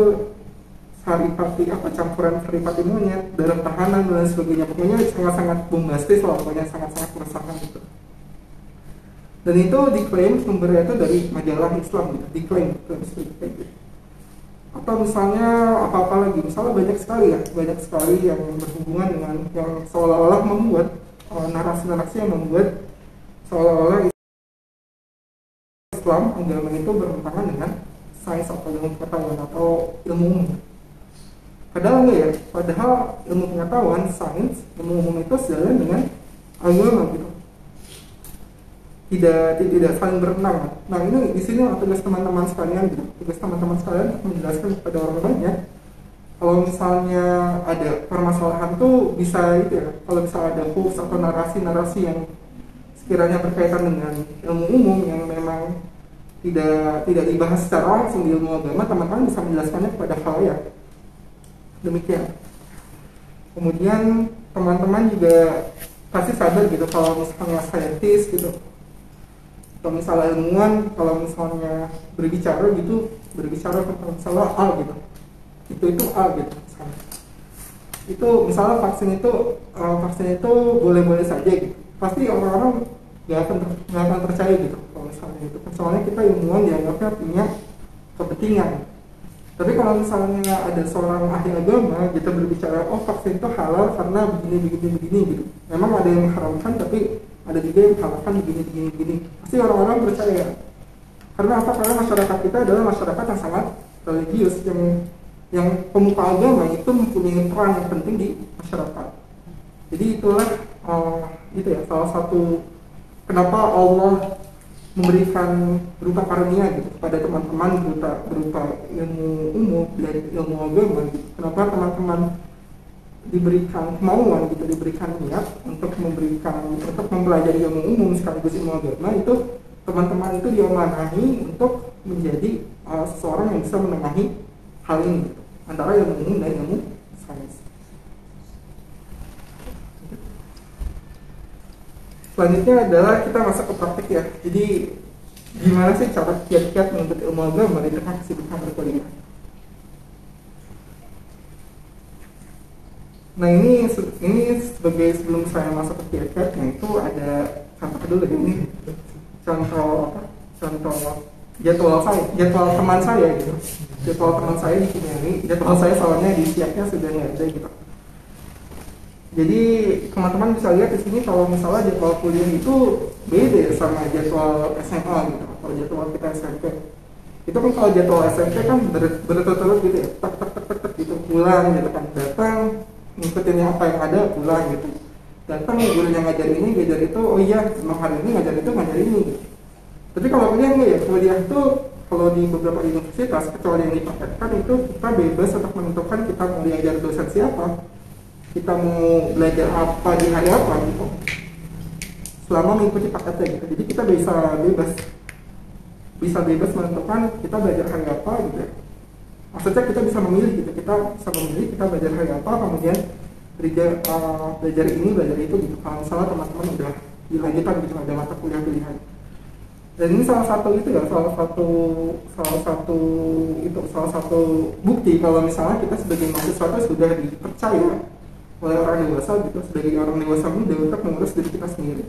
[SPEAKER 5] saripati campuran saripati monyet, darah tahanan dan sebagainya. Pokoknya sangat-sangat bombastis lah, pokoknya sangat-sangat meresahkan gitu. Dan itu diklaim sumbernya itu dari majalah Islam gitu, diklaim gitu. Atau misalnya apa-apa lagi, misalnya banyak sekali yang berhubungan dengan yang seolah-olah membuat narasi-narasi yang membuat seolah-olah Islam agama itu bertentangan dengan sains atau ilmu pengetahuan atau ilmu umum. Padahal enggak ya, padahal ilmu pengetahuan, sains, ilmu umum itu sejalan dengan agama gitu. Tidak saling berenang. Nah, ini di sini tugas teman-teman sekalian gitu. Tugas teman-teman sekalian menjelaskan kepada orang banyak kalau misalnya ada permasalahan tuh bisa itu ya, kalau misalnya ada hoax atau narasi-narasi yang sekiranya berkaitan dengan ilmu umum yang memang tidak dibahas secara langsung di ilmu agama, teman-teman bisa menjelaskannya kepada khalayak. Demikian. Kemudian teman-teman juga pasti sadar gitu kalau misalnya saintis gitu, atau misalnya ilmuwan, kalau misalnya berbicara tentang misalnya A gitu, itu A gitu misalnya. Itu misalnya vaksin itu boleh-boleh saja gitu, pasti orang-orang nggak akan percaya gitu kalau misalnya itu. Soalnya kita ilmuwan dianggapnya punya kepentingan. Tapi kalau misalnya ada seorang ahli agama kita berbicara, oh vaksin itu halal karena begini gitu. Memang ada yang mengharamkan, tapi ada juga yang menghalalkan begini. Pasti orang-orang percaya. Karena apa? Karena masyarakat kita adalah masyarakat yang sangat religius, yang pemuka agama itu mempunyai peran yang penting di masyarakat. Jadi itulah itu ya salah satu kenapa Allah memberikan berupa karunia gitu kepada teman-teman berupa ilmu umum dan ilmu agama gitu. Kenapa teman-teman diberikan kemauan gitu, diberikan niat untuk mempelajari ilmu umum sekaligus ilmu agama, itu teman-teman itu diamanahi untuk menjadi seseorang yang bisa menengahi hal ini gitu, antara ilmu umum dan ilmu sains. selanjutnya adalah kita masuk ke praktik ya. Jadi gimana sih cara kiat-kiat menuntut ilmu agama di tengah kesibukan berkuliah? Nah ini sebagai sebelum saya masuk ke kiat-kiatnya itu ada contoh dulu ini contoh jadwal teman saya gitu. Jadwal teman saya di sini ini, jadwal saya soalnya di siapnya sudah nggak ada gitu. Jadi teman-teman bisa lihat di sini kalau misalnya jadwal kuliah itu beda sama jadwal SMA gitu. Kalau jadwal kita SMP itu kan, kalau jadwal SMP kan berturut-turut gitu ya, tak gitu, pulang gitu kan, datang ngikutin apa yang ada, pulang gitu, datang gurunya ngajar ini ngajar itu, oh iya memang hari ini ngajar itu ngajar ini gitu. Tapi kalau kuliah enggak ya, kuliah itu kalau di beberapa universitas kecuali yang dipaketkan itu kita bebas untuk menentukan kita mau diajar dosen siapa, kita mau belajar apa di hari apa gitu, selama mengikuti paketnya gitu. Jadi kita bisa bebas menentukan kita belajar hari apa gitu ya. Maksudnya kita bisa memilih gitu, kita belajar hari apa, kemudian belajar ini, belajar itu gitu. Kalau misalnya teman-teman udah dilanjutkan gitu, ada mata kuliah pilihan. Dan ini salah satu bukti kalau misalnya kita sebagai mahasiswa sudah dipercaya oleh orang dewasa gitu, sebagai orang dewasa muda untuk mengurus diri kita sendiri,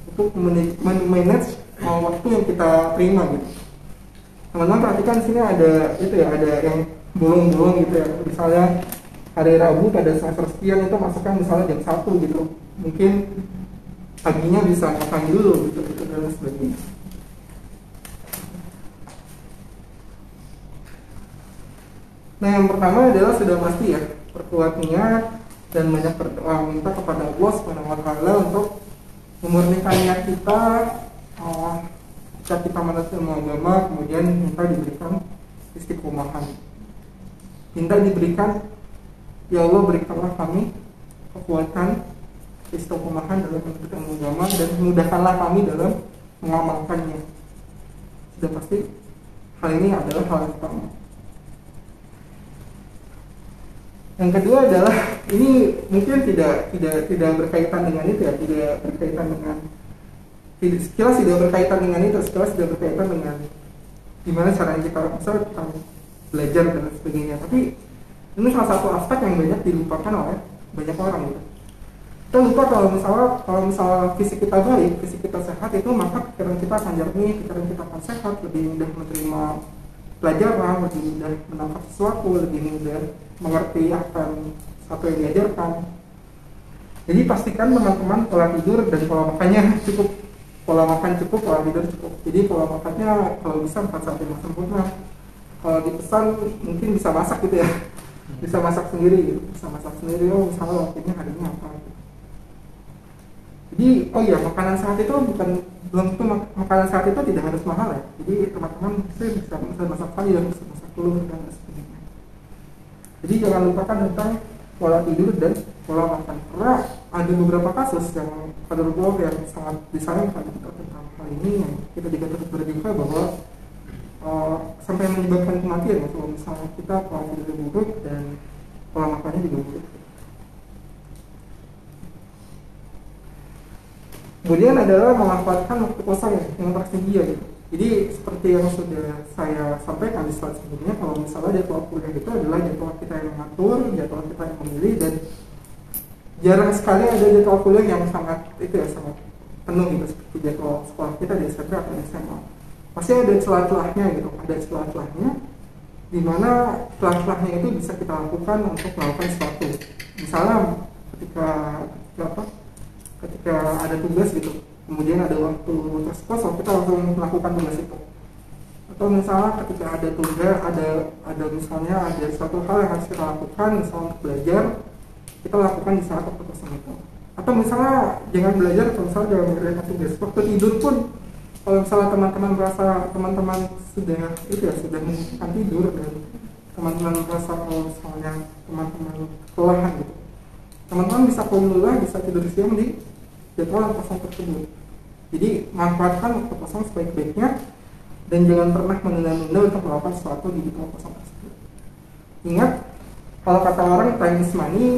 [SPEAKER 5] untuk manage waktu yang kita terima gitu. Teman-teman perhatikan sini ada itu ya, ada yang bolong-bolong gitu ya. Misalnya hari Rabu pada semester sekian itu masukkan misalnya jam 1 gitu. Mungkin paginya bisa ngapain dulu gitu dan sebagainya. Nah yang pertama adalah sudah pasti ya, perkuat niat dan banyak berdoa, minta kepada Allah SWT untuk memurnikan niat kita. Jika kita menuntut ilmu agama, kemudian minta diberikan istiqomahan, minta diberikan, ya Allah berikanlah kami kekuatan istiqomahan dalam menuntut ilmu agama dan mudahkanlah kami dalam mengamalkannya. Sudah pasti hal ini adalah hal yang pertama. Yang kedua adalah, ini mungkin tidak berkaitan dengan itu ya, tidak berkaitan dengan sekilas tidak berkaitan dengan itu, sekilas tidak berkaitan dengan gimana caranya kita belajar dan sebagainya. Tapi ini salah satu aspek yang banyak dilupakan oleh banyak orang gitu. Kita lupa kalau misalnya fisik kita baik, fisik kita sehat, itu maka pikiran kita akan jernih, pikiran kita akan sehat, lebih mudah menerima pelajaran, lebih mudah menangkap sesuatu, lebih mudah mengerti akan sesuatu yang diajarkan. Jadi pastikan teman-teman pola tidur dan pola makannya cukup. Pola makan cukup, pola tidur cukup. Jadi pola makannya kalau bisa 4 sampai 5 sempurna. Kalau dipesan mungkin bisa masak gitu ya. Bisa masak sendiri gitu. Oh misalnya waktunya hari ini apa gitu. Jadi oh iya, makanan sehat itu belum tentu makanan sehat itu tidak harus mahal ya. Jadi teman-teman bisa masak sayur, bisa masak telur dan sebagainya. Jadi jangan lupakan tentang pola tidur dan pola makan. Karena ada beberapa kasus yang qadarullah yang sangat disayangkan tentang hal ini, yang kita juga terus berduka bahwa sampai menyebabkan kematian ya, kalau misalnya kita pola tidur buruk dan pola makannya juga buruk. Kemudian adalah memanfaatkan waktu kosong yang tersedia gitu. Jadi seperti yang sudah saya sampaikan di slide sebelumnya, kalau misalnya jadwal kuliah itu adalah jadwal kita yang mengatur, jadwal kita yang memilih, dan jarang sekali ada jadwal kuliah yang sangat penuh gitu seperti jadwal sekolah kita di SMP atau di SMA. Pasti ada celah-celahnya gitu, ada celah-celahnya di mana celah-celahnya itu bisa kita lakukan untuk melakukan sesuatu. Misalnya ketika ada tugas gitu, kemudian ada waktu kosong, kita langsung melakukan tugas itu. Atau misalnya ketika ada tugas, ada misalnya ada suatu hal yang harus kita lakukan, misalnya untuk belajar, kita lakukan di saat waktu kosong itu. Atau misalnya jangan belajar, kalau misalnya jangan mengerjakan tugas, waktu tidur pun, kalau misalnya teman-teman merasa teman-teman sudah membutuhkan tidur, dan teman-teman merasa kalau misalnya teman-teman kelelahan gitu, teman-teman bisa kuliah, bisa tidur siang di jadwal kosong tersebut. Jadi manfaatkan waktu kosong sebaik-baiknya dan jangan pernah menunda-nunda untuk melakukan sesuatu di jadwal kosong tersebut. Ingat, kalau kata orang time is money,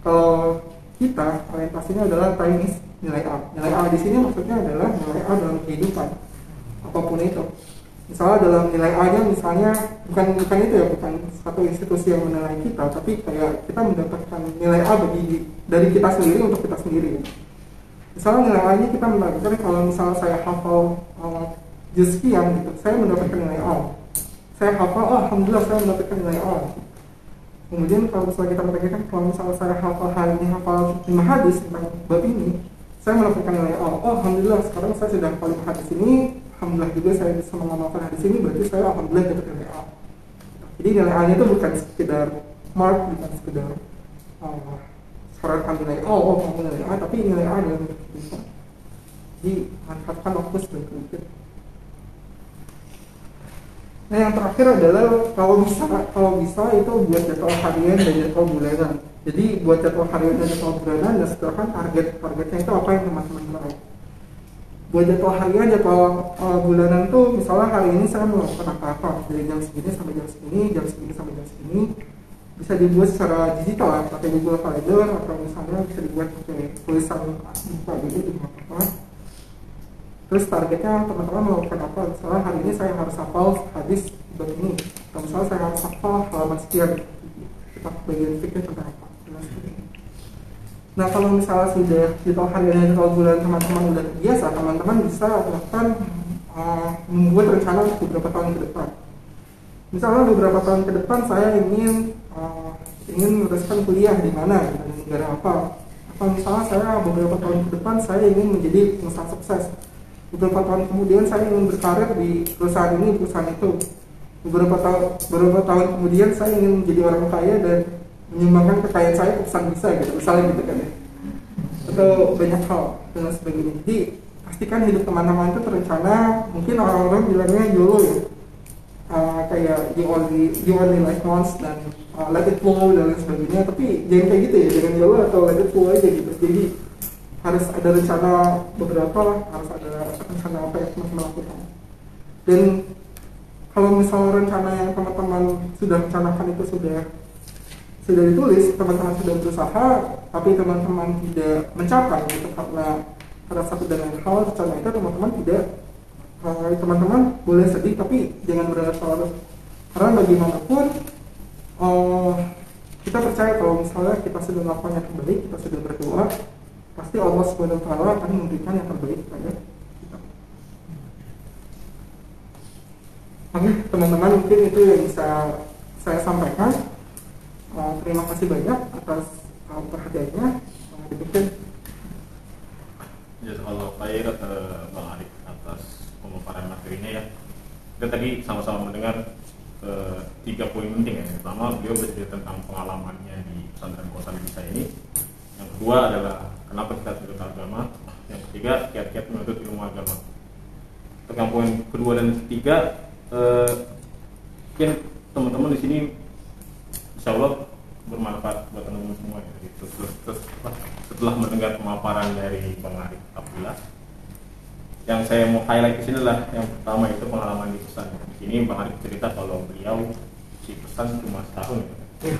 [SPEAKER 5] kalau kita orientasinya adalah time is nilai A. Nilai A di sini maksudnya adalah nilai A dalam kehidupan apapun itu. Misalnya dalam nilai A-nya misalnya bukan itu ya, bukan satu institusi yang menilai kita, tapi kayak kita mendapatkan nilai A dari kita sendiri untuk kita sendiri. Misalnya nilai A-nya kita mendapatkan, kalau misalnya saya hafal juz sekian gitu, saya mendapatkan nilai A. Saya hafal, alhamdulillah saya mendapatkan nilai A. Kemudian kalau misalnya kita perhatikan, kalau misalnya saya hafal hari ini hafal 5 hadis tentang bab ini, saya mendapatkan nilai A. Oh, alhamdulillah sekarang saya sudah hafal 5 hadis ini, alhamdulillah juga saya bisa mengamalkan hadis ini, berarti saya alhamdulillah dapat nilai A. Jadi nilai A itu bukan sekedar mark, bukan sekedar syaratkan nilai A, oh kamu nilai A, tapi nilai A dalam kehidupan. Jadi manfaatkan waktu sebaik-baiknya. Nah yang terakhir adalah kalau bisa itu buat jadwal harian dan jadwal bulanan. Jadi buat jadwal harian dan jadwal bulanan dan setelahkan targetnya itu apa yang teman-teman tahu. Buat jadwal harian, jadwal bulanan tuh misalnya hari ini saya melakukan apa-apa dari jam segini sampai jam segini, jam segini sampai jam segini. Bisa dibuat secara digital pakai Google Calendar atau misalnya bisa dibuat pakai tulisan buka gitu di apa. Terus targetnya teman-teman melakukan apa? Misalnya hari ini saya harus hafal hadis bab ini, atau misalnya saya harus hafal halaman sekian. Kita bagian fikih tentang apa? Nah kalau misalnya sudah jadwal harian atau bulan teman-teman sudah terbiasa, teman-teman bisa melakukan membuat rencana untuk beberapa tahun ke depan. Misalnya beberapa tahun ke depan saya ingin meneruskan kuliah di mana, di negara apa? Atau misalnya saya beberapa tahun ke depan saya ingin menjadi pengusaha sukses. Beberapa tahun kemudian saya ingin berkarir di perusahaan ini, perusahaan itu. Beberapa tahun kemudian saya ingin menjadi orang kaya dan menyumbangkan kekayaan saya ke perusahaan bisa gitu, misalnya gitu kan ya. Atau banyak hal dan sebagainya. Jadi pastikan hidup teman-teman itu terencana. Mungkin orang-orang bilangnya YOLO ya, kayak you only live once dan let it flow dan lain sebagainya. Tapi jangan kayak gitu ya, jangan YOLO atau let it flow aja gitu. Jadi harus ada rencana beberapa, harus ada rencana apa yang teman-teman lakukan. Dan kalau misalnya rencana yang teman-teman sudah rencanakan itu sudah ditulis, teman-teman sudah berusaha, tapi teman-teman tidak mencapai itu karena ada satu dan lain hal rencana itu, teman-teman boleh sedih tapi jangan berlarut-larut. Karena bagaimanapun kita percaya kalau misalnya kita sudah melakukan yang terbaik, kita sudah berdoa, pasti Allah SWT akan memberikan yang terbaik kepada kita. Oke, teman-teman, mungkin itu yang bisa saya sampaikan. Terima kasih banyak atas perhatiannya. Demikian.
[SPEAKER 1] Jazakallahu khair Bang Arif atas pemaparan materinya ya. Kita tadi sama-sama mendengar 3 poin penting ya. Yang pertama, beliau bercerita tentang pengalamannya di pesantren Kosan Bisa ini. Yang kedua adalah kenapa kita menuntut agama. Yang ketiga, kiat-kiat menuntut ilmu agama. Untuk yang poin kedua dan ketiga, mungkin teman-teman di sini insya Allah bermanfaat buat teman-teman semua ya. Terus setelah mendengar pemaparan dari Bang Arif Abdullah, yang saya mau highlight di sini adalah yang pertama itu pengalaman di pesan. Di sini Bang Arif cerita kalau beliau si pesan cuma setahun ya.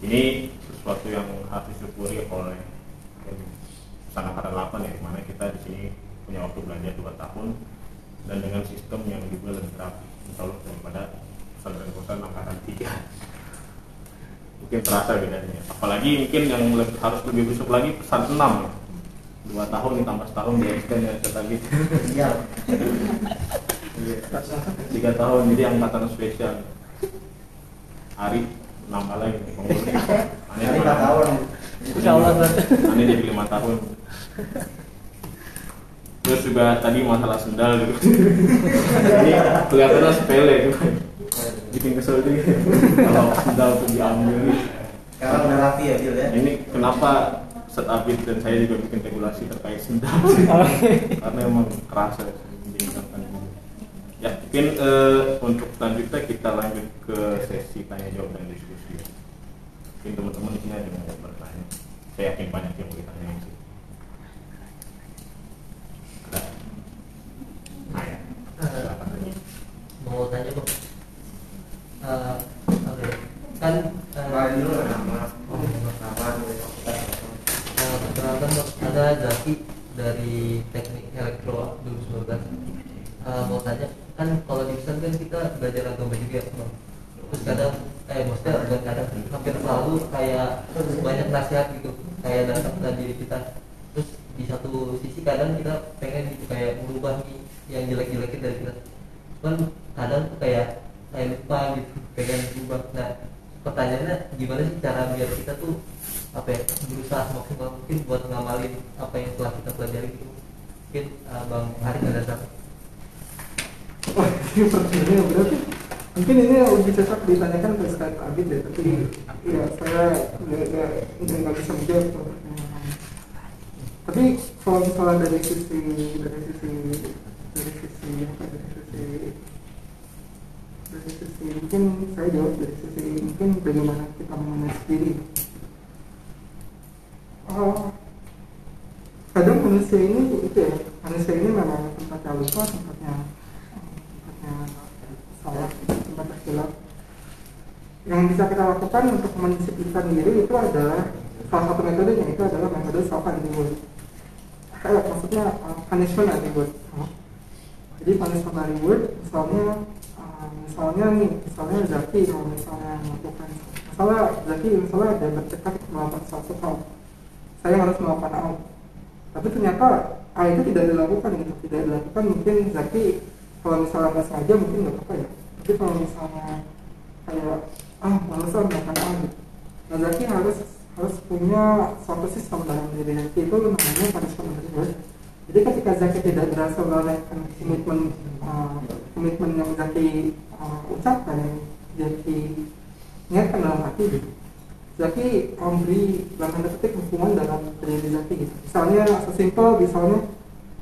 [SPEAKER 1] Ini sesuatu yang harus disyukuri oleh Pesantren Angkatan 8 ya, dimana kita di sini punya waktu belajar 2 tahun dan dengan sistem yang juga lebih rapi insya Allah daripada pesantren Kosan Angkatan 3. Mungkin terasa bedanya. Apalagi mungkin yang harus lebih besok lagi pesan 6 ya. 2 tahun ditambah setahun di extend ya lagi. Iya. 3 tahun jadi angkatan spesial. Ari nambah lagi nih pengurus. Aneh 5 tahun. Insyaallah aneh jadi 5 tahun. Terus juga tadi masalah sendal gitu. Ini kelihatannya sepele gitu. Bikin kesel juga kalau sendal itu diambil nih.
[SPEAKER 2] Karena udah rapi ya Bil ya.
[SPEAKER 1] Ini kenapa Ustaz Abid dan saya juga bikin regulasi terkait sendal karena emang kerasa menjengkelkan. Ya mungkin untuk selanjutnya kita lanjut ke sesi tanya jawab dan diskusi. Mungkin teman-teman di sini ada yang mau bertanya. Saya yakin banyak yang mau ditanya sih. Nah ya.
[SPEAKER 6] Mau tanya kok. Oke. Kan
[SPEAKER 4] Perkenalkan Dok, ada Zaki dari Teknik Elektro 2019. Mau tanya, kan kalau di pesantren kan kita belajar agama juga ya, Bang. Terus kadang, maksudnya bukan kadang, hampir selalu kayak banyak nasihat gitu, kayak datang ke diri kita. Terus di satu sisi kadang kita pengen gitu kayak merubah nih yang jelek-jelekin dari kita. Cuman kadang tuh kayak lupa gitu, pengen berubah. Nah, pertanyaannya gimana sih cara biar kita tuh berusaha maksimal mungkin buat ngamalin apa yang telah kita pelajari gitu. Mungkin Bang Arif ada satu.
[SPEAKER 5] Wah, ini pertanyaannya berarti mungkin ini lebih cocok ditanyakan ke Ustaz Abid ya, tapi ya saya nggak bisa menjawab itu. Tapi kalau misalnya dari sisi mungkin saya jawab dari sisi mungkin bagaimana kita memanage diri. Kadang manusia ini memang tempatnya lupa, tempatnya salah, tempatnya hilaf. Yang bisa kita lakukan untuk mendisiplinkan diri itu adalah salah satu metodenya, itu adalah metode self and reward. Maksudnya punishment and reward. Jadi punishment and reward misalnya Zaki kalau misalnya melakukan misalnya ada bertekad melakukan suatu hal, saya harus melakukan A, tapi ternyata A itu tidak dilakukan mungkin Zaki kalau misalnya nggak sengaja mungkin nggak apa-apa ya, tapi kalau misalnya kayak malas melakukan A gitu, nah Zaki harus punya suatu sistem dalam diri Zaki, itu namanya punishment and reward. Jadi ketika Zaki tidak berhasil melakukan komitmen yang Zaki ucapkan, yang Zaki niatkan dalam hati gitu, Zaki memberi dalam tanda petik hukuman dalam diri Zaki gitu. Misalnya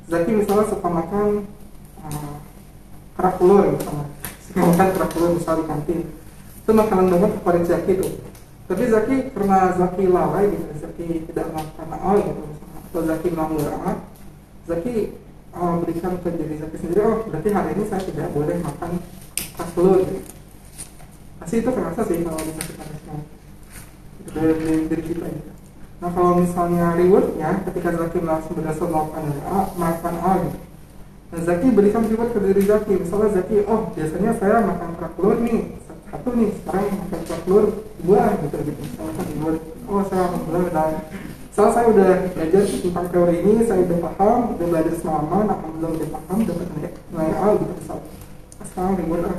[SPEAKER 5] Zaki suka makan kerak telur misalnya, misal di kantin, itu makanan banget favorit Zaki itu. Tapi Zaki karena Zaki lalai gitu, Zaki tidak melakukan A gitu misalnya, atau Zaki melanggar A, Zaki berikan ke diri Zaki sendiri, berarti hari ini saya tidak boleh makan kerak telur gitu. Pasti itu terasa sih kalau bisa kita respon dari diri kita gitu. Nah kalau misalnya rewardnya ketika Zaki berhasil melakukan A gitu, nah Zaki berikan reward ke diri Zaki. Misalnya Zaki, biasanya saya makan kerak telur nih satu nih, sekarang makan kerak telur 2 gitu. Misalnya kan reward, saya alhamdulillah saya udah belajar tentang teori ini, saya udah paham, udah belajar semalaman, alhamdulillah udah paham, dapat nilai A gitu misalnya. Sekarang reward A.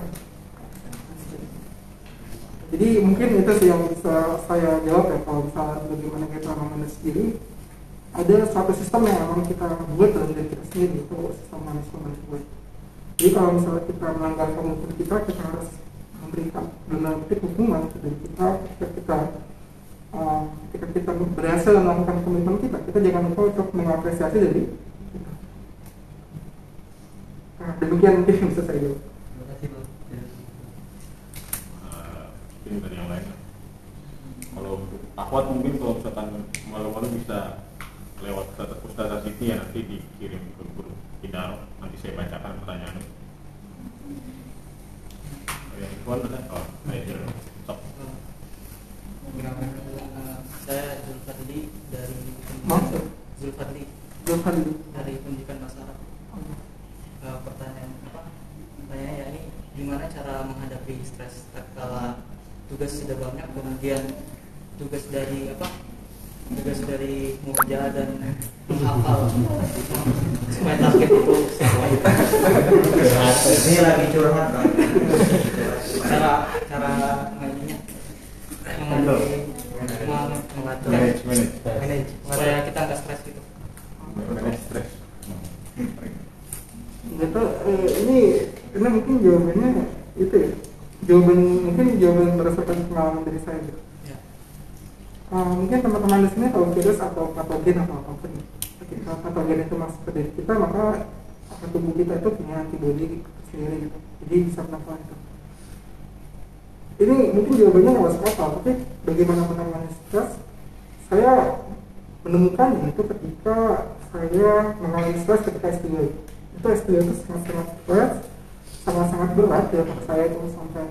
[SPEAKER 5] Jadi mungkin itu sih yang bisa saya jawab ya, kalau misalnya bagaimana kita memanage diri. Ada suatu sistem yang memang kita buat dalam diri kita sendiri, itu sistem manajemen buat. Jadi kalau misalnya kita melanggar komitmen kita harus memberikan dalam petik hukuman ke diri kita. Ketika kita berhasil melakukan komitmen kita jangan lupa untuk mengapresiasi diri kita. Demikian mungkin yang bisa saya jawab.
[SPEAKER 4] Terima kasih Bang.
[SPEAKER 1] Mungkin dari yang lain. Kalau untuk akhwat mungkin kalau misalkan malu-malu bisa lewat Ustazah Siti ya, nanti dikirim ke grup Hidaro, nanti saya bacakan pertanyaan. Yang Ikhwan ada? Ayo stop.
[SPEAKER 6] Saya Zulfadli dari Pendidikan Masyarakat. Pertanyaannya ya ini gimana cara menghadapi stres tatkala tugas sudah banyak, kemudian tugas dari mengerja dan menghafal supaya target itu
[SPEAKER 3] Ini lagi curhat kan?
[SPEAKER 6] cara manage supaya kita nggak stres gitu.
[SPEAKER 1] Stres.
[SPEAKER 5] Gitu, ini mungkin jawabannya itu ya, jawaban berdasarkan pengalaman dari saya gitu.
[SPEAKER 6] Ya.
[SPEAKER 5] Mungkin teman-teman di sini tahu virus atau patogen atau apapun. Ketika patogen itu masuk ke diri kita, maka tubuh kita itu punya antibodi sendiri gitu. Jadi bisa melakukan itu. Ini mungkin jawabannya nggak masuk akal, tapi bagaimana menangani stres? Saya menemukannya itu ketika saya mengalami stres ketika S2. Itu S2 itu sangat berat ya, untuk saya itu sampai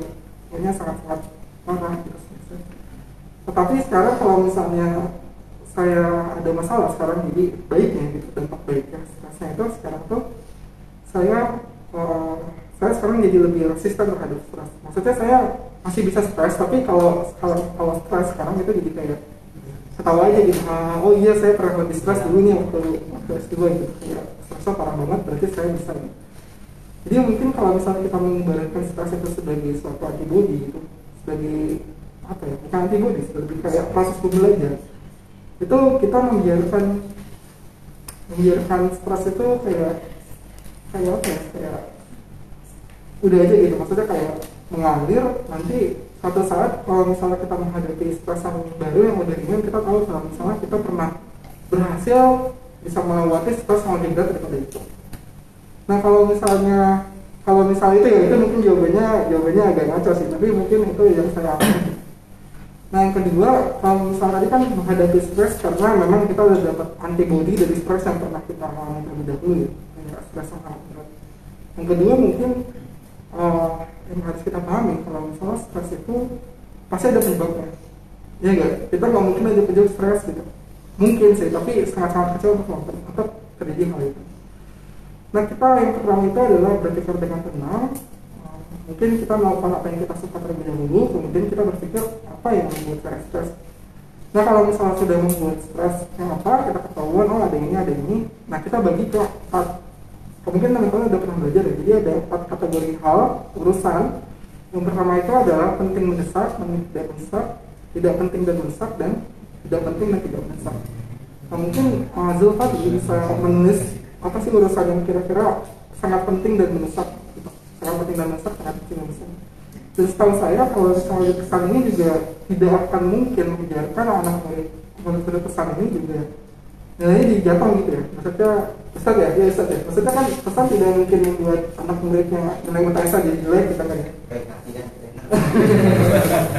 [SPEAKER 5] akhirnya sangat parah gitu. Tetapi sekarang kalau misalnya saya ada masalah sekarang, jadi baiknya gitu, dampak baiknya stresnya itu sekarang tuh saya sekarang jadi lebih resisten terhadap stres. Maksudnya saya masih bisa stres, tapi kalau stres sekarang itu jadi kayak ketawa aja gitu. Oh iya, saya pernah lebih stres dulu nih waktu S2 gitu, kayak stresnya parah banget, berarti saya bisa gitu. Jadi mungkin kalau misalnya kita mengibaratkan stres itu sebagai suatu antibody gitu, sebagai apa ya, bukan antibody, lebih kayak proses belajar. Itu kita membiarkan stres itu kayak apa ya, kayak udah aja gitu, maksudnya kayak mengalir. Nanti suatu saat kalau misalnya kita menghadapi stres yang baru yang udah ringan, kita tahu kalau misalnya kita pernah berhasil bisa melewati stres yang lebih berat daripada itu. Nah kalau misalnya itu ya, itu mungkin jawabannya agak ngaco sih, tapi mungkin itu yang saya alami. Nah yang kedua, kalau misalnya tadi kan menghadapi stres karena memang kita udah dapat antibody dari stres yang pernah kita alami terlebih dahulu ya, stres yang sangat berat. Yang kedua mungkin yang harus kita pahami, kalau misalnya stres itu pasti ada penyebabnya, ya enggak? Kita nggak mungkin aja penyebab stres gitu, mungkin sih, tapi sangat-sangat kecil untuk terjadi hal itu. Nah kita yang pertama itu adalah berpikir dengan tenang. Mungkin kita melakukan apa yang kita suka terlebih dahulu, kemudian kita berpikir apa yang membuat saya stres. Nah kalau misalnya sudah membuat stres yang apa, kita ketahuan oh ada ini, nah kita bagi ke 4. Mungkin teman-teman udah pernah belajar ya, jadi ada 4 kategori hal, urusan. Yang pertama itu adalah penting mendesak, tidak mendesak, tidak penting dan mendesak, dan tidak penting dan tidak mendesak. Nah mungkin Zulfa bisa menulis apa sih urusan yang kira-kira sangat penting dan mendesak, sangat penting dan mendesak, sangat penting dan mendesak. Dan setahu saya kalau misalnya pesan ini juga tidak akan mungkin membiarkan anak murid pesan ini juga nilainya dijatuh gitu ya. Maksudnya Ustaz ya, maksudnya kan pesan tidak mungkin membuat anak muridnya nilai UTS jadi jelek kita kan ya.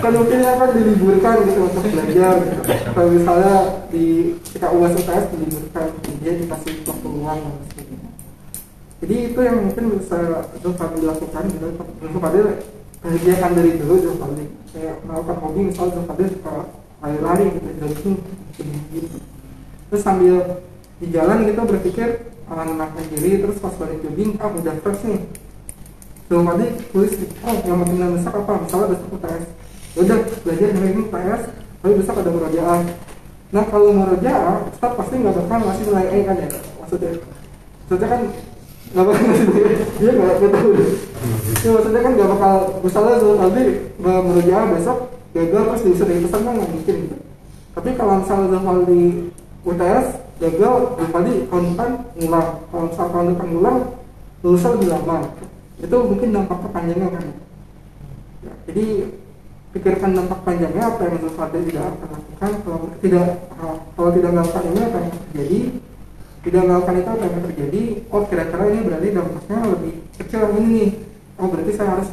[SPEAKER 5] Kan mungkin akan diliburkan gitu untuk belajar gitu. Kalau misalnya ketika UAS UTS diliburkan, dia dikasih waktu luang dan sebagainya. Jadi itu yang mungkin bisa Zulfadil lakukan gitu. Zulfadil bahagiakan dari dulu Zulfadil. Kayak melakukan hobi, misalnya Zulfadil suka lari-lari gitu, jogging gitu. Terus sambil di jalan kita berpikir menenangkan diri, terus pas balik jogging, udah fresh nih. Zulfadil tulis, yang penting dan besar apa? Misalnya besok UTS, udah belajar hari ini UTS, tapi besok ada murojaah. Nah kalau murojaah, Ustaz pasti nggak bakal ngasih nilai A kan ya? Maksudnya kan nggak bakal ngasih nilai, dia nggak tahu. Ya, maksudnya kan nggak bakal, misalnya Zulfadil murojaah besok gagal terus disuruh pesan kan nggak mungkin gitu. Tapi kalau misalnya Zulfadil di UTS gagal, Zulfadil tahun depan ngulang. Kalau misalnya tahun depan ngulang, lulusnya lebih lama. Itu mungkin dampak panjangnya kan. Ya, jadi pikirkan dampak panjangnya, apa yang Zulfadil tidak akan lakukan. Kalau tidak melakukan ini apa yang terjadi, tidak melakukan itu apa yang terjadi. Oh kira-kira ini berarti dampaknya lebih kecil yang ini nih. Oh berarti saya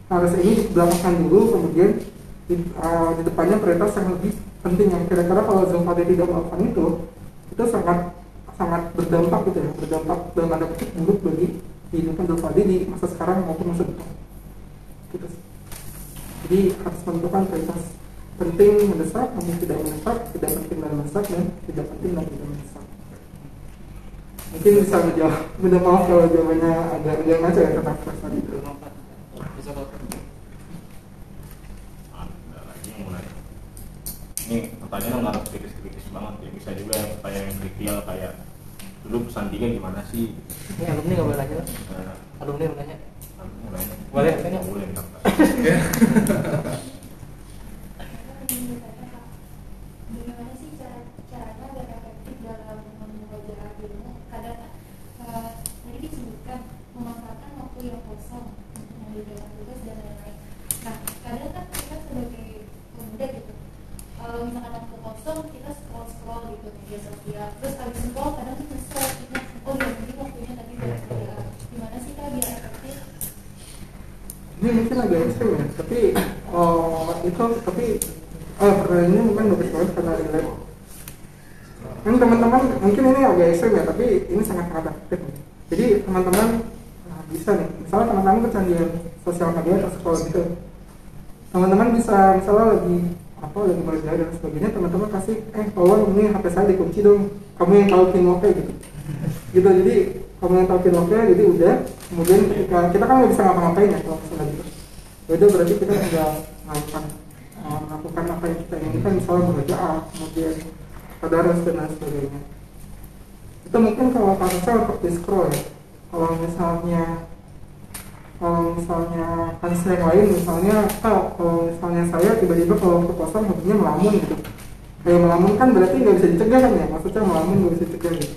[SPEAKER 5] harus ini belakangkan dulu, kemudian di depannya prioritas yang lebih penting. Yang kira-kira kalau Zulfadil tidak melakukan itu sangat berdampak gitu ya, berdampak dalam tanda kutip buruk bagi kehidupan Zulfadil di masa sekarang maupun masa depan gitu. Jadi harus menentukan prioritas penting mendesak, namun tidak mendesak, tidak penting dan mendesak, dan tidak penting dan tidak mendesak. Mungkin bisa menjawab. Minta maaf kalau jawabannya agak ngaco ya tentang stres tadi itu.
[SPEAKER 1] Ada lagi yang mulai. Ini pertanyaan nggak kritis banget ya, bisa juga yang pertanyaan yang trivial kayak dulu pesan 3 gimana sih?
[SPEAKER 4] Ini alumni nggak boleh nanya? Alumni mau nanya?
[SPEAKER 1] Boleh?
[SPEAKER 4] Tanya?
[SPEAKER 1] Boleh.
[SPEAKER 7] Gimana sih caranya agar efektif dalam membaca ilmu? Kadang tadi disebutkan memanfaatkan waktu yang kosong untuk mengerjakan tugas dan lain-lain. Nah, kadang kan kita sebagai pemuda gitu, kalau misalkan waktu kosong kita scroll gitu media sosial, terus habis scroll kadang tuh nyesel, oh ya mungkin waktunya tadi buat kerja. Gimana sih Kak biar efektif?
[SPEAKER 5] Ini mungkin agak ekstrim ya, tapi pertanyaan ini mungkin bagus banget karena relate. Kan teman-teman mungkin ini agak ekstrim ya, tapi ini sangat efektif. Jadi teman-teman bisa nih, misalnya teman-teman kecanduan sosial media atau scroll gitu, teman-teman bisa misalnya lagi apa lagi belajar dan sebagainya, teman-teman kasih tolong ini HP saya dikunci dong, kamu yang tahu pin locknya gitu. Gitu, jadi kamu yang tahu pin locknya, jadi udah. Kemudian ketika kita kan nggak bisa ngapa-ngapain ya kalau misalnya gitu, udah berarti kita tinggal melakukan apa yang kita inginkan, misalnya bekerja, kemudian tadarus dan lain sebagainya. Itu mungkin kalau kasusnya untuk di scroll ya. Kalau misalnya kasus yang lain, kalau misalnya saya tiba-tiba kalau waktu kosong hobinya melamun gitu. Kayak melamun kan berarti nggak bisa dicegah kan ya, maksudnya melamun nggak bisa dicegah gitu.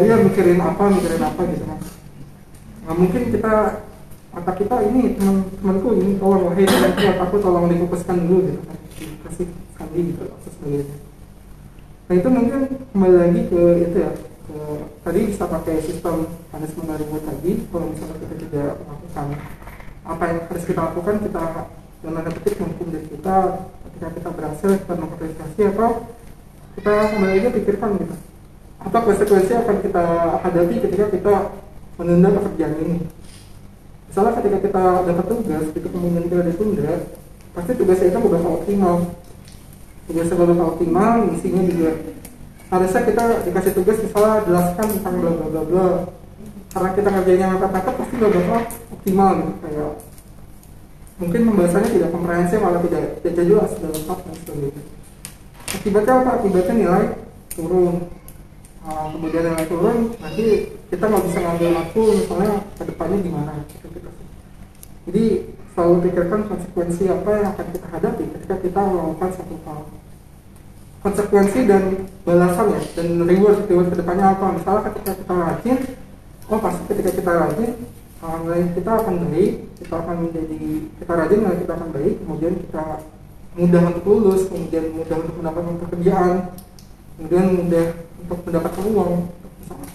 [SPEAKER 5] Iya mikirin apa gitu kan. Nah, mungkin kata kita ini temanku ini tolong wahai temanku, aku tolong difokuskan dulu gitu kan, kasih sandi gitu atau sebagainya. Nah itu mungkin kembali lagi ke itu ya, tadi bisa pakai sistem punishment reward tadi. Kalau misalnya kita tidak melakukan apa yang harus kita lakukan, kita dalam tanda petik menghukum diri kita. Ketika kita berhasil, kita mengapresiasi, atau kita kembali lagi pikirkan gitu, apa konsekuensi akan kita hadapi ketika kita menunda pekerjaan ini. Misalnya ketika kita dapat tugas, itu kemudian kita ditunda, pasti tugasnya itu bakal optimal. Tugasnya bakal optimal, misinya juga harusnya kita dikasih tugas misalnya jelaskan tentang bla bla bla bla. Karena kita kerjanya ngangkat-ngangkat, pasti gak bakal optimal gitu. Kayak mungkin pembahasannya tidak komprehensif, malah tidak jelas dalam lengkap dan sebagainya. Akibatnya apa? Akibatnya nilai turun. Kemudian nilai turun, nanti kita nggak bisa ngambil waktu misalnya ke depannya gimana gitu. Jadi selalu pikirkan konsekuensi apa yang akan kita hadapi ketika kita melakukan satu hal. Konsekuensi dan balasan ya, dan reward ke depannya apa. Misalnya ketika kita rajin, pasti ketika kita rajin nilai kita akan baik, kita rajin nilai kita akan baik, kemudian kita mudah untuk lulus, kemudian mudah untuk mendapatkan pekerjaan, kemudian mudah untuk mendapatkan uang.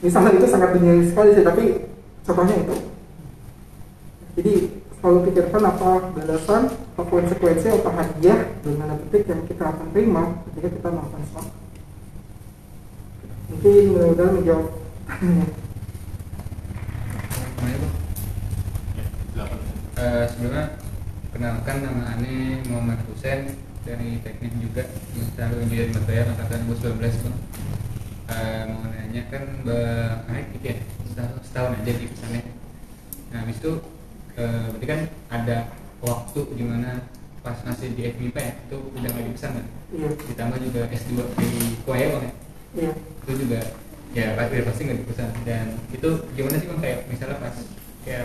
[SPEAKER 5] Misalnya itu sangat duniawi sekali sih, tapi contohnya itu. Jadi selalu pikirkan apa balasan, apa konsekuensi, apa hadiah dengan petik yang kita akan terima ketika kita melakukan sesuatu. Mungkin mudah-mudahan menjawab.
[SPEAKER 8] Sebelumnya kenalkan, nama Ani Muhammad Hussein dari teknik juga Institut Engineering Material angkatan 2019 Bang. Mau nanya kan Bang Aik gitu ya, setahun aja di pesannya. Nah habis itu berarti kan ada waktu dimana pas masih di FMIPA ya, itu udah nggak dipesan kan?
[SPEAKER 5] Iya.
[SPEAKER 8] Ditambah juga S2 di Kuaya Bang ya?
[SPEAKER 5] Iya.
[SPEAKER 8] Itu juga ya pasti nggak dipesan. Dan itu gimana sih Bang, kayak misalnya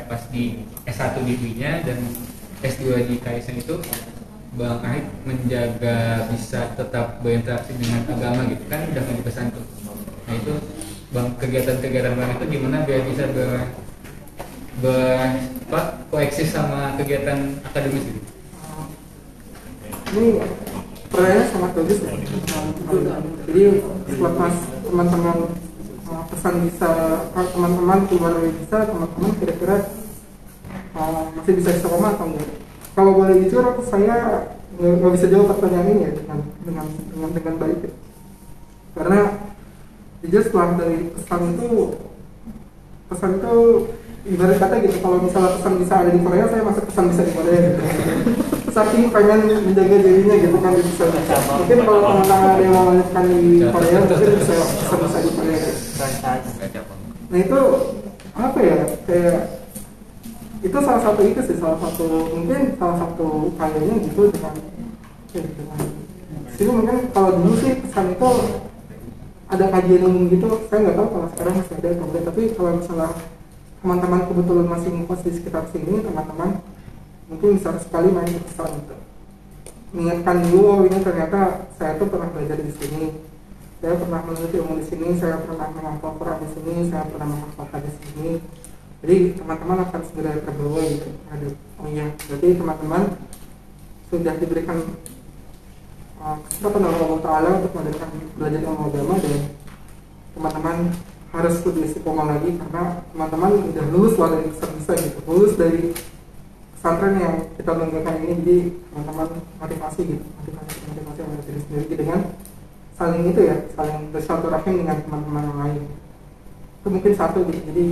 [SPEAKER 8] pas di S1 di UI-nya dan S2 di KSN itu Bang Aik menjaga bisa tetap berinteraksi dengan agama gitu kan, udah nggak dipesan tuh. Nah itu Bang, kegiatan-kegiatan Bang itu gimana biar bisa koeksis sama kegiatan akademis gitu?
[SPEAKER 5] Ini pertanyaannya sangat bagus ya. Jadi selepas teman-teman pesan bisa, teman-teman keluar bisa, teman-teman kira-kira masih bisa istiqomah atau enggak? Kalau boleh jujur, saya nggak bisa jawab pertanyaan ini ya dengan baik ya. Karena jujur setelah dari pesan itu ibarat kata gitu, kalau misalnya pesan bisa ada di Korea, saya masuk pesan bisa di Korea gitu. Saking pengen menjaga dirinya gitu kan bisa. Mungkin kalau teman-teman ada yang mau melanjutkan di Korea, mungkin bisa pesan di Korea gitu. Nah itu apa ya, kayak itu salah satu upayanya gitu dengan sih. Mungkin kalau dulu sih pesan itu ada kajian umum gitu, saya nggak tahu kalau sekarang masih ada atau enggak, tapi kalau misalnya teman-teman kebetulan masih ngekos di sekitar sini, teman-teman mungkin bisa sekali main ke pesan gitu, mengingatkan dulu, ini ternyata saya tuh pernah belajar di sini, saya pernah meneliti ilmu di sini, saya pernah menghafal Quran di sini, saya pernah menghafal hadis di sini. Jadi teman-teman akan segera terbawa gitu. Oh iya, berarti teman-teman sudah diberikan kesempatan oleh Allah Ta'ala untuk mendapatkan belajar ilmu agama, dan teman-teman harus lebih istiqomah lagi karena teman-teman sudah lulus lah dari bisa gitu, lulus dari pesantren yang kita banggakan ini. Jadi teman-teman motivasi oleh diri sendiri dengan saling itu ya, saling bersilaturahim dengan teman-teman yang lain. Itu mungkin satu gitu. Jadi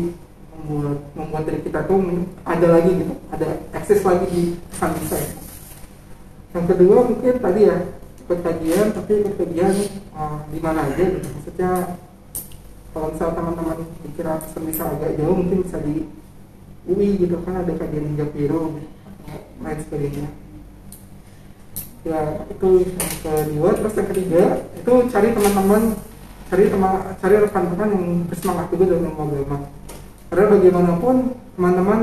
[SPEAKER 5] membuat diri kita tuh ada lagi gitu, ada eksis lagi di pesan bisa ya. Yang kedua mungkin tadi ya, ikut kajian, tapi ikut kajian di mana aja gitu. Maksudnya kalau misalnya teman-teman dikira pesan bisa agak jauh, mungkin bisa di UI gitu kan, ada kajian di Japiro lain sebagainya. Ya itu yang kedua. Terus yang ketiga itu cari teman-teman, cari rekan-rekan yang bersemangat juga dalam ilmu agama. Karena bagaimanapun teman-teman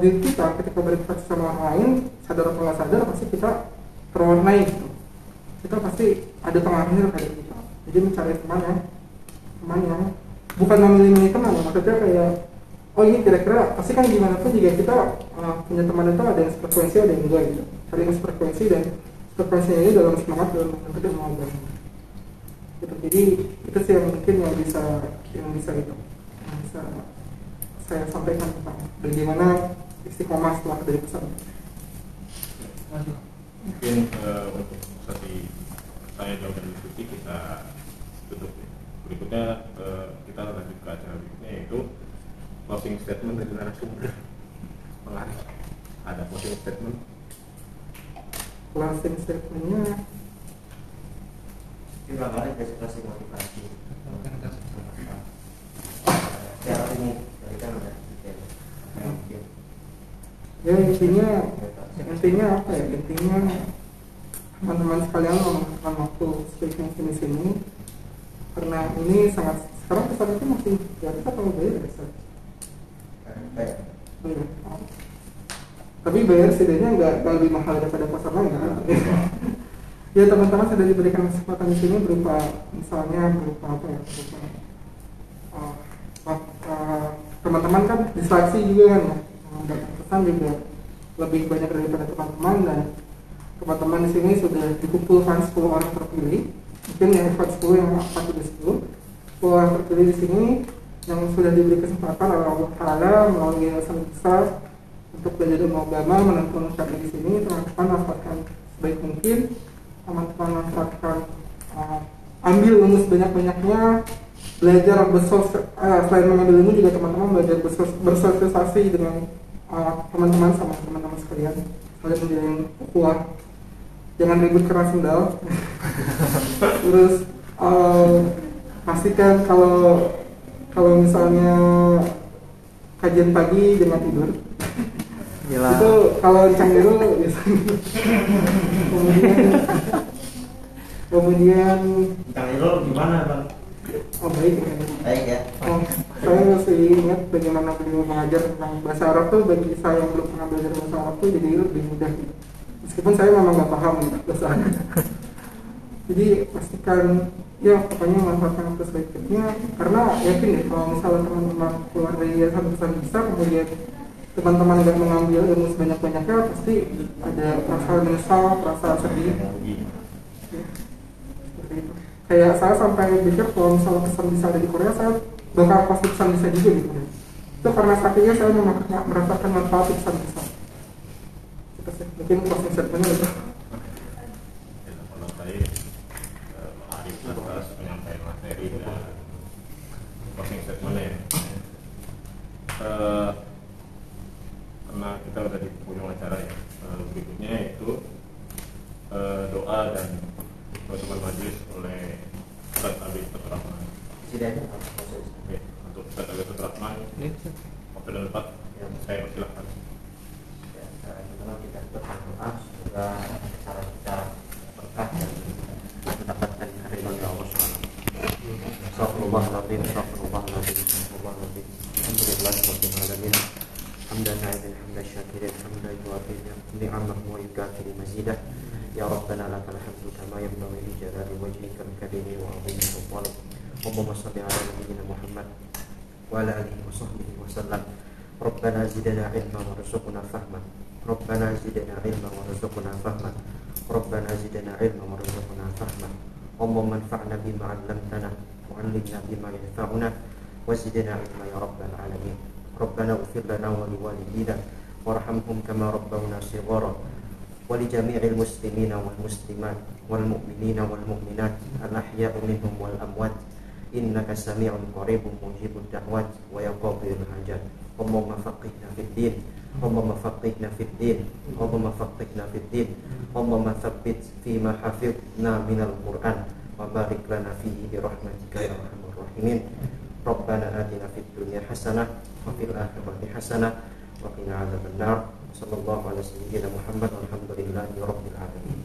[SPEAKER 5] di kita ketika berinteraksi sama orang lain, sadar atau nggak sadar, pasti kita terwarnai gitu. Kita pasti ada pengaruhnya terhadap kita. Jadi mencari teman yang bukan memilih teman, maksudnya kayak oh ini kira-kira pasti kan gimana pun juga kita punya teman itu ada yang frekuensi, ada yang enggak gitu. Saling frekuensi dan frekuensinya ini dalam semangat dalam bentuk ilmu agama. Gitu. Jadi itu sih yang mungkin yang bisa saya sampaikan tentang bagaimana istiqomah setelah dari pesan.
[SPEAKER 1] Mungkin untuk sesi tanya jawab dan diskusi kita tutup. Berikutnya kita lanjut ke acara berikutnya, yaitu closing statement dari narasumber. Pengarang ada closing statement.
[SPEAKER 5] Closing statementnya
[SPEAKER 3] Terima kasih motivasi. Secara umum dari kan ada
[SPEAKER 5] ya intinya apa ya, intinya teman-teman sekalian membutuhkan waktu speaking sini karena ini sangat, sekarang pesan itu masih gratis atau bayar ya? Tapi bayar setidaknya nggak lebih mahal daripada pasar lain kan? Ya teman-teman sudah diberikan kesempatan di sini berupa misalnya apa ya, teman-teman kan distraksi juga kan ya, mendapat pesan juga lebih banyak daripada teman-teman, dan teman-teman di sini sudah dikumpulkan 10 orang terpilih, mungkin yang ikut 10 yang apa sudah 10 orang terpilih di sini yang sudah diberi kesempatan oleh Allah Taala melalui yayasan besar untuk belajar ilmu agama, menempuh syariat di sini. Teman-teman manfaatkan sebaik mungkin, teman-teman manfaatkan ambil ilmu sebanyak-banyaknya, belajar selain mengambil ilmu juga teman-teman belajar bersosialisasi dengan teman-teman sama teman-teman sekalian, saling menjalin ukhuwah, jangan ribut keras sendal. Terus pastikan kalau misalnya kajian pagi jangan tidur.
[SPEAKER 2] Gila.
[SPEAKER 5] Itu kalau Canggiru kemudian
[SPEAKER 3] Canggiru gimana bang?
[SPEAKER 5] oh baik
[SPEAKER 3] Ya.
[SPEAKER 5] Saya masih ingat bagaimana beliau mengajar tentang bahasa Arab tuh, bagi saya yang belum pernah belajar bahasa Arab tuh jadi lebih mudah gitu. Meskipun saya memang nggak paham gitu bahasa Arab. Jadi pastikan ya pokoknya manfaatkan waktu sebaik-baiknya, karena yakin deh kalau misalnya teman-teman keluar dari yayasan pesan bisa kemudian teman-teman nggak mengambil ilmu sebanyak-banyaknya, pasti ada perasaan menyesal, perasaan sedih. Seperti itu. Kayak saya sampai pikir kalau misalnya pesan bisa ada di Korea, saya bakal pasti pesan bisa juga gitu. Itu karena sakitnya saya merasakan manfaat pesan bisa. Itu sih, mungkin closing statement-nya itu.
[SPEAKER 1] Kalau saya Arif atas penyampaian materi dan closing statement-nya. Karena kita udah di penghujung acara ya, berikutnya yaitu doa dan penutupan majelis oleh Ustaz Abi Rahman. Oke, untuk Ustaz Abi Rahman, waktu dan tempat saya persilahkan.
[SPEAKER 3] Teman-teman kita berdoa semoga acara kita berkah dan mendapatkan keridhaan Allah Subhanahu. Astagfirullahaladzim, astagfirullahaladzim, astagfirullahaladzim. Alhamdulillah rabbil alamin. Hamdan na'imin, hamdan syakirin, hamdan yuwafi ni'amahu wa yukafi mazidah. Ya Rabbana lakal hamdu kama yanbaghi li jalali wajhikal karimi wa 'azimi sultanik. Allahumma shalli ala nabiyyina Muhammad wa ala alihi wa sahbihi wa sallam. Rabbana zidna ilman warzuqna fahman. Rabbana zidna ilman warzuqna fahman. Rabbana zidna ilman warzuqna fahman. Allahumma anfa'na bima 'allamtana wa 'allimna bima yanfa'una wa zidna ilman ya rabbal alamin. Rabbana ighfir lana wa liwalidina warhamhum kama rabbawna shighara. ولجميع المسلمين والمسلمات والمؤمنين والمؤمنات الأحياء منهم والأموات innaka sami'un qaribun mujibud da'wat wa yaqdirul hajat. Allahumma faqihna fid din, Allahumma faqihna fid din, Allahumma faqihna fid din, Allahumma tsabbit fima hafidna minal Qur'an wa barik lana fihi bi rahmatika ya arhamar rahimin. Rabbana atina fid dunya hasanah wa fil akhirati hasanah wa qina adzabannar. Sallallahu ala sayyidina Muhammad walhamdulillahi rabbil alamin.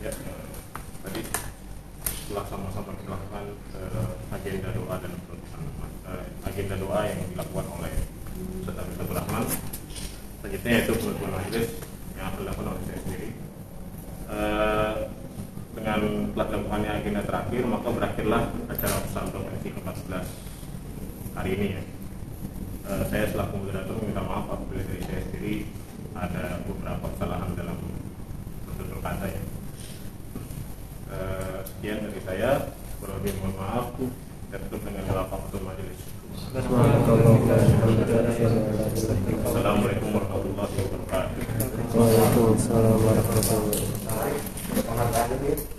[SPEAKER 1] Ya, tadi setelah sama-sama kita lakukan agenda doa dan agenda doa yang dilakukan oleh Ustaz Abdul Rahman, selanjutnya yaitu penutupan majelis yang akan dilakukan oleh saya sendiri. Dengan telah dilakukannya agenda terakhir, maka berakhirlah acara pesantren konferensi ke-14 hari ini ya. Saya selaku moderator minta maaf apabila dari saya sendiri ada beberapa kesalahan dalam tutur kata ya. Sekian dari saya, kurang lebih mohon maaf. Saya tutup dengan waqafatul majelis. Assalamualaikum warahmatullahi wabarakatuh.
[SPEAKER 2] Waalaikumsalam warahmatullahi wabarakatuh.